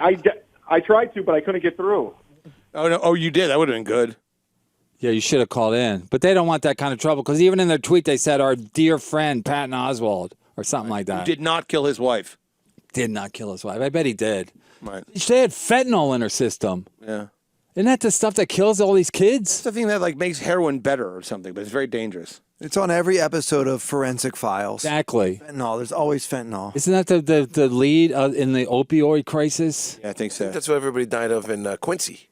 I tried to, but I couldn't get through. Oh, no. Oh, you did. That would have been good. Yeah, you should have called in. But they don't want that kind of trouble because even in their tweet they said our dear friend Patton Oswalt or something like that. Who did not kill his wife. Did not kill his wife. I bet he did. Right. She had fentanyl in her system. Yeah. Isn't that the stuff that kills all these kids? It's the thing that makes heroin better or something, but it's very dangerous. It's on every episode of Forensic Files. Exactly. Fentanyl. There's always fentanyl. Isn't that the lead in the opioid crisis? Yeah, I think so. That's what everybody died of in Quincy.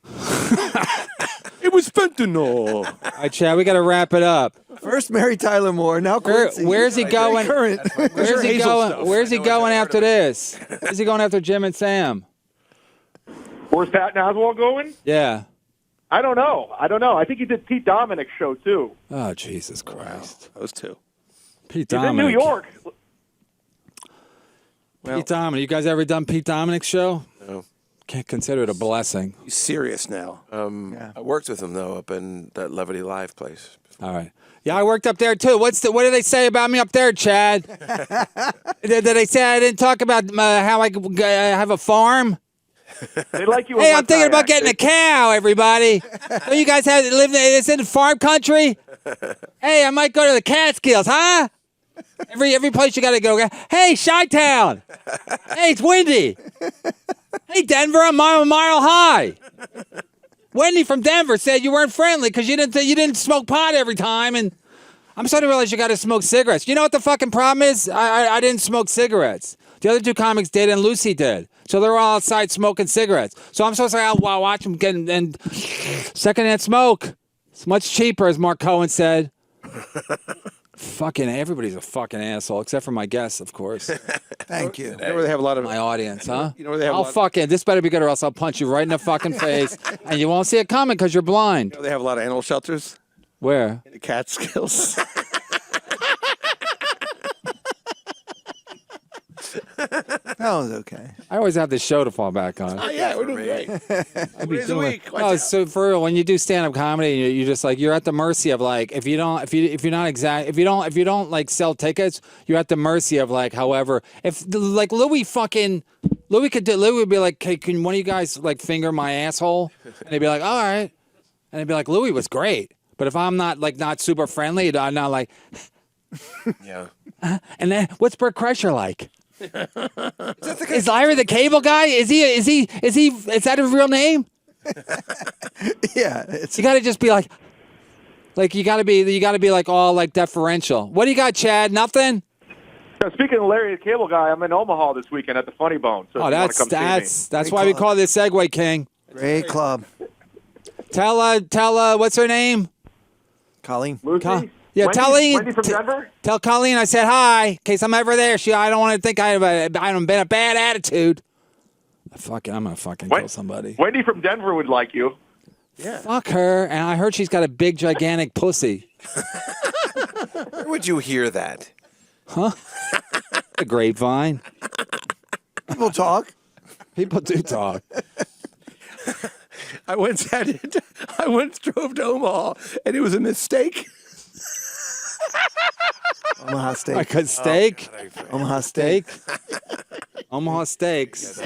It was fentanyl. All right, Chad, we got to wrap it up. First Mary Tyler Moore, now Quincy. Where's he going? Current. Where's he going? Where's he going after this? Is he going after Jim and Sam? Where's Patton Oswalt going? Yeah. I don't know. I think he did Pete Dominic's show, too. Oh, Jesus Christ. Those two. Pete He's Dominic. in New York. Pete Dominic. You guys ever done Pete Dominic's show? No. Can't consider it a blessing. He's serious now. I worked with him, though, up in that Levity Live place. All right. Yeah, I worked up there, too. What do they say about me up there, Chad? Did they say I didn't talk about how I have a farm? They like you. Hey, I'm thinking about getting a cow, everybody. Don't you guys it's in farm country? Hey, I might go to the Catskills, huh? Every place you got to go. Hey, Chi-Town. Hey, it's windy. Hey, Denver, I'm a mile high. Wendy from Denver said you weren't friendly because you didn't smoke pot every time, and I'm starting to realize you got to smoke cigarettes. You know what the fucking problem is? I didn't smoke cigarettes. The other two comics did, and Lucy did. So they're all outside smoking cigarettes. So I'm supposed to watch them get and secondhand smoke. It's much cheaper, as Mark Cohen said. Fucking everybody's a fucking asshole, except for my guests, of course. Thank you. You know where they have a lot of My audience, huh? You know where they have. I'll fucking. This better be good, or else I'll punch you right in the fucking face, and you won't see it coming because you're blind. You know they have a lot of animal shelters Where? in the Catskills. That was okay. I always have this show to fall back on. Oh yeah, we're doing great. 2 days a week. Watch No, out. so for real, when you do stand-up comedy, you just like you're at the mercy of like if you don't like sell tickets, you're at the mercy of like however if like Louis would be like, hey, can one of you guys like finger my asshole? And they'd be like, all right, and they'd be like, Louis was great, but if I'm not super friendly, I'm not like, Yeah. and then what's Bert Kreischer like? Is Larry the cable guy? Is that his real name? Yeah, You got to just be like you got to be like all like deferential. What do you got, Chad? Nothing. Speaking of Larry the Cable Guy, I'm in Omaha this weekend at the Funny Bone. So if you wanna come see me. That's why we call this Segway King. great club. Tell what's her name? Colleen. Lucy? Yeah, Wendy, Colleen. Wendy from Denver? Tell Colleen I said hi in case I'm ever there. I don't want to think I've been a bad attitude. I'm gonna fucking kill somebody. Wendy from Denver would like you. Fuck her. And I heard she's got a big gigantic pussy. Where would you hear that? Huh? A grapevine. People talk. People do talk. I once drove to Omaha, and it was a mistake. Omaha Steak. Like a steak. Omaha Steak. Omaha Steaks.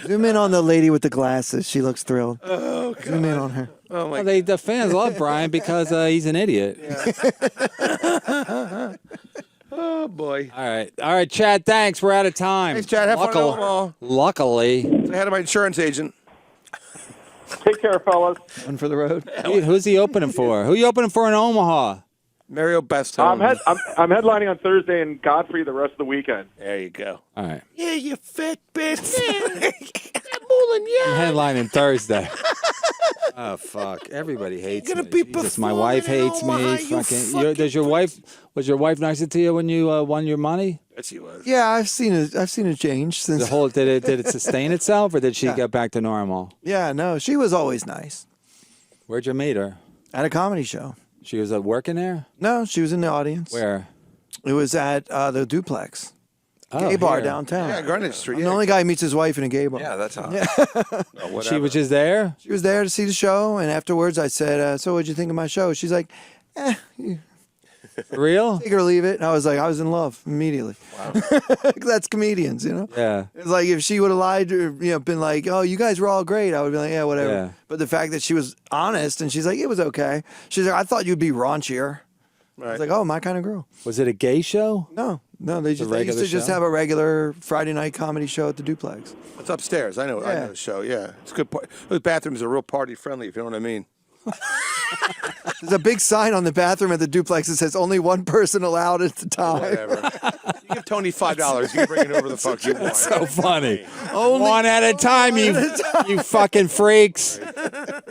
Zoom in on the lady with the glasses. She looks thrilled. Oh, God. Zoom in on her. Oh my! Well, the fans love Brian because he's an idiot. Oh boy! All right, Chad. Thanks. We're out of time. Thanks, Chad. Have fun in Omaha. Luckily, Say hi to my insurance agent. Take care, fellas. One for the road. who's he opening for? Who you opening for in Omaha? Mario Best. I'm headlining on Thursday in Godfrey the rest of the weekend. There you go. All right. Yeah, you fat bitch. I'm Headlining Thursday. Oh fuck! Everybody hates me. be Jesus, my wife hates me. Was your wife nicer to you when you won your money? Yes, she was. Yeah, I've seen a change since. Did it sustain itself, or did she get back to normal? Yeah, no, she was always nice. Where'd you meet her? At a comedy show. She was working there. No, she was in the audience. Where? It was at the Duplex. Oh, Gay bar here. downtown. Yeah, Greenwich Street. I'm the only guy who meets his wife in a gay bar. Yeah, that's how. She was just there. She was there to see the show, and afterwards I said, so what'd you think of my show? She's like, For real? take it or leave it. And I was like, I was in love immediately. Wow. That's comedians, you know? Yeah. It's like if she would have lied or been like, oh, you guys were all great, I would be like, yeah, whatever. Yeah. But the fact that she was honest and she's like, it was okay. She's like, I thought you'd be raunchier. I was like, oh, my kind of girl. Was it a gay show? No, they used regular to just show? have a regular Friday night comedy show at the Duplex. It's upstairs. I know the show. Yeah, it's a good. Those bathrooms are real party friendly. If you know what I mean. There's a big sign on the bathroom at the Duplex that says only one person allowed at the time. Whatever. You give Tony $5. You can bring it over the fuck you want. So funny. One at a time, you fucking freaks.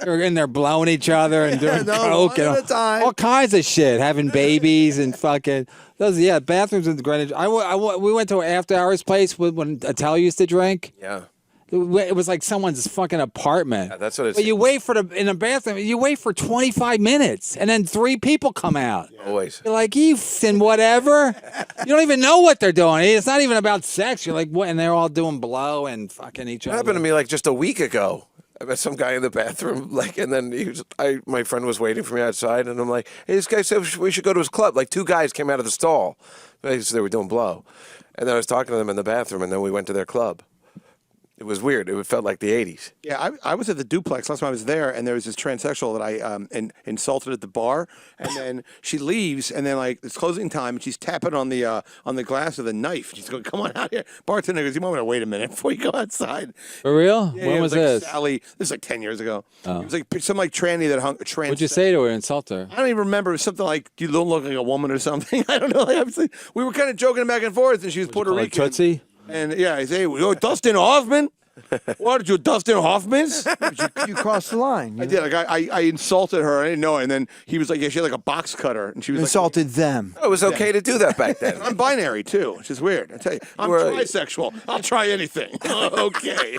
You're in there blowing each other and doing coke and one at a time. all kinds of shit, having babies and fucking those. Yeah, bathrooms in Greenwich. We went to an after hours place when Attell used to drink. Yeah. It was like someone's fucking apartment. Yeah, that's what it's. But you wait in the bathroom. You wait for 25 minutes, and then 3 people come out. Always. You're like, you and whatever. You don't even know what they're doing. It's not even about sex. You're like, what? And they're all doing blow and fucking each It other. happened to me like just a week ago. I met some guy in the bathroom, and then my friend was waiting for me outside, and I'm like, hey, this guy said we should go to his club. Like 2 guys came out of the stall. They were doing blow. And then I was talking to them in the bathroom, and then we went to their club. It was weird. It felt like the 80s. Yeah, I was at the Duplex last time I was there, and there was this transsexual that I insulted at the bar, and then she leaves, and then like it's closing time, and she's tapping on the glass with a knife. She's going, "Come on out here." Bartender goes, "You might want to wait a minute before you go outside." For real? Yeah, When it was like this? Sally. This is like 10 years ago. Oh. It was like some like tranny that hung. What'd you say to her? Insult her? I don't even remember. It was something like, "You don't look like a woman" or something. I don't know. Like, obviously, we were kind of joking back and forth, and she was Puerto Call her Rican. Tootsie? And yeah, I say, "You're Dustin Hoffman." What did you, Dustin Hoffman's? You crossed the line. I did. Like I insulted her. I didn't know. And then he was like, "Yeah, she had like a box cutter," and she was Insulted them. Oh, it was okay to do that back then. I'm binary too, which is weird. I tell you, I'm trisexual. I'll try anything. Okay,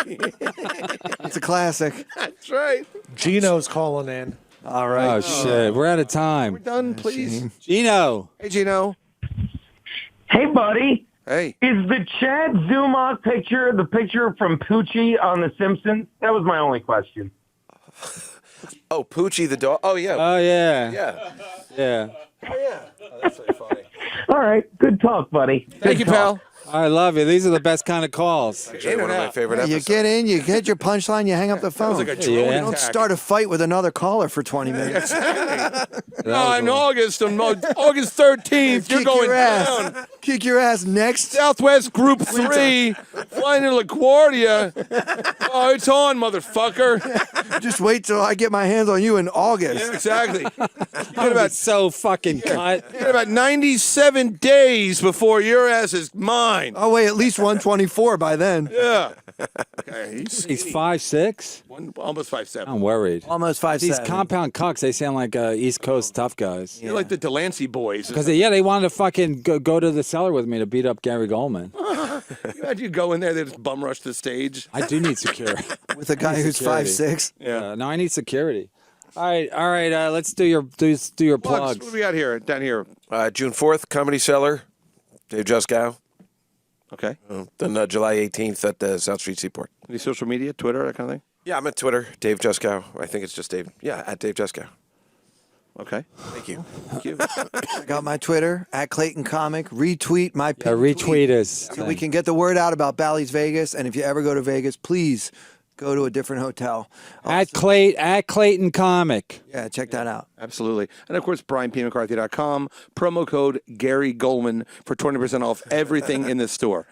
It's a classic. that's right. Gino's calling in. All right. Oh, shit. We're out of time. We're done, please. Gino. Hey, Gino. Hey, buddy. Hey. Is the Chad Zumach picture the picture from Poochie on The Simpsons? That was my only question. Oh, Poochie the dog. Oh, yeah. Oh, yeah. Yeah. Yeah. Oh yeah. Oh, that's really funny. All right. Good talk, buddy. Thank you, pal. I love you. These are the best kind of calls. Actually, one of my favorite You episodes. get in, you get your punchline, you hang up the phone. That was like a Yeah. drone You Don't attack. start a fight with another caller for 20 minutes. In August, on August 13th, you're Kick going your ass. down. Kick your ass next. Southwest Group 3, flying to LaGuardia. Oh, it's on, motherfucker. Just wait till I get my hands on you in August. Yeah, exactly. You I'm got about so fucking cut. You got about 97 days before your ass is mine. I'll weigh at least 124 by then. Yeah. Okay, He's 5'6". almost 5'7". I'm worried. Almost These 5'7". compound cucks, they sound like East Coast tough guys. You're like the Delancey boys. Because they wanted to fucking go to the cellar with me to beat up Gary Goldman. You imagine you go in there, they just bum rush the stage. I do need security. With a guy who's Security. 5'6". Yeah. No, I need security. All right. Let's do your Plugs. plugs. What do we got here? Down here. June 4th, Comedy Cellar, Dave Juskow. Okay. Then July 18th at the South Street Seaport. Any social media, Twitter, that kind of thing? Yeah, I'm at Twitter, Dave Juskow. I think it's just Dave. Yeah, at Dave Juskow. Okay. Thank you. Thank you. Check out my Twitter, at Clayton Comic. Retweet my pinned Retweet us. so we can get the word out about Bally's Vegas. And if you ever go to Vegas, please go to a different hotel. At Clayton Comic. Yeah, check that out. Absolutely. And of course, BrianPMcCarthy.com. Promo code Gary Goldman for 20% off everything in the store.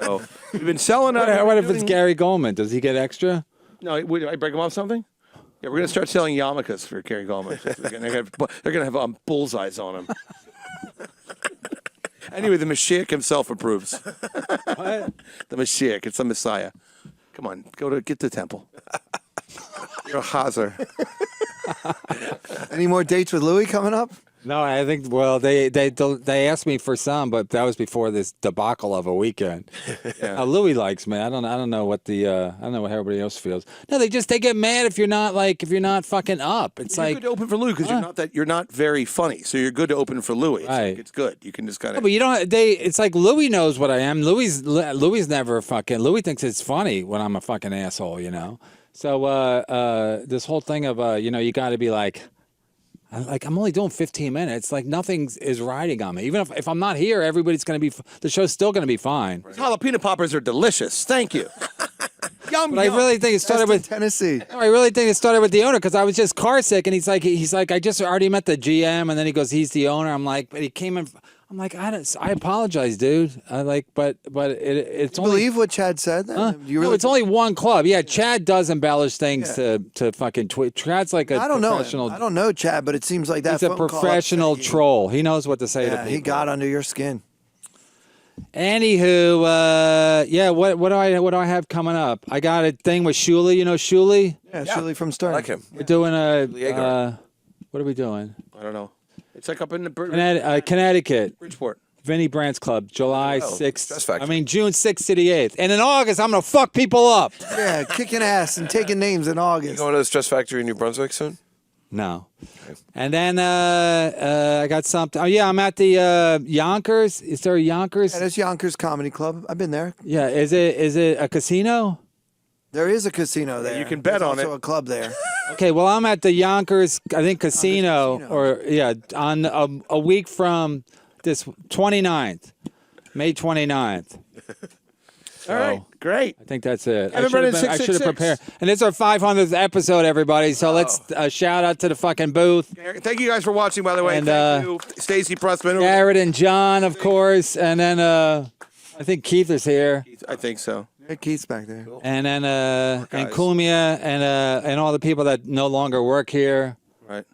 So we've been selling out. What if it's Gary Goldman? Does he get extra? No, I break him off something? Yeah, we're going to start selling yarmulkes for Gary Goldman. They're going to have bullseyes on them. Anyway, the Mashiach himself approves. What? The Mashiach, it's the Messiah. Come on, get to the temple. You're a Hazer. Any more dates with Louis coming up? No, I think. Well, they asked me for some, but that was before this debacle of a weekend. Yeah. Louis likes me. I don't know what I don't know what everybody else feels. No, they get mad if you're not fucking up. It's You're like good to open for Louis because you're not very funny, so you're good to open for Louis. It's, Right. like, it's good. You can just kind No, of. but you don't. It's like Louis knows what I am. Louis never fucking. Louis thinks it's funny when I'm a fucking asshole. You know. So this whole thing of you got to be like I'm only doing 15 minutes. Like nothing is riding on me. Even if I'm not here, everybody's gonna be. The show's still gonna be fine. Jalapeno poppers are delicious. Thank you. Yum, But I really think it started with Tennessee. No, I really think it started with the owner because I was just car sick, and he's like, I just already met the GM, and then he goes, he's the owner. I'm like, but he came in. I'm like, I apologize, dude. But it's only. Believe what Chad said? Then? You No, really it's only one club. Yeah, Chad does embellish things to fucking tweet. Chad's like a I don't know professional. him. I don't know Chad, but it seems like that. He's a phone call professional upset you. troll. He knows what to say to Yeah, people. he got under your skin. Anywho, what do I have coming up? I got a thing with Shuley. You know Shuley? Yeah, Shirley from Stern. I like him. We're doing Liego. what are we doing? I don't know. It's like up in the Connecticut. Bridgeport. Vinnie Brandt's Club, July Stress 6th. Factory. I mean, June 6th to the 8th. And in August, I'm going to fuck people up. Yeah, kicking ass and taking names in You August. going to the Stress Factory in New Brunswick soon? No. And then I got something. Oh, yeah, I'm at the Yonkers. Is there a Yonkers? Yeah, that's Yonkers Comedy Club. I've been there. Yeah, is it a casino? There is a casino there. you can bet There's on also it. a club there. Okay, well, I'm at the Yonkers, I think, casino, casino. or, yeah, on a week from this 29th, May 29th. All right, great. I think that's it. Kevin Brennan, I should have 666. prepared. And it's our 500th episode, everybody. So let's shout out to the fucking booth. Thank you guys for watching, by the way. And, Thank you, Stacy Pressman. Garrett and John, of course. And then I think Keith is here. I think so. Yeah, Keith's back there. And then and Kumia and all the people that no longer work here. Right.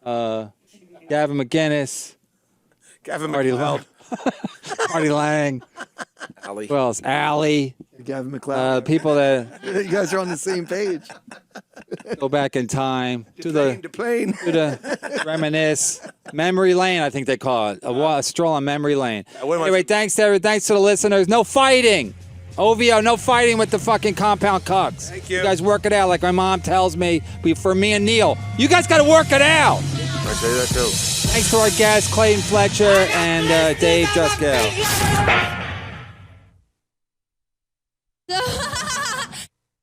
Gavin McGinnis. Gavin Marty McLeod. Marty Lang. Allie. Who else? Allie. Gavin McLeod. People that You guys are on the same page. go back in time to plane. to the reminisce. Memory lane, I think they call it. A stroll on memory lane. Anyway, thanks to everyone. Thanks to the listeners. No fighting. OVO, no fighting with the fucking compound cucks. Thank you. You guys work it out like my mom tells me. For me and Neil, you guys got to work it out. I say that too. Thanks to our guests, Clayton, Fletcher, and Dave Juskow.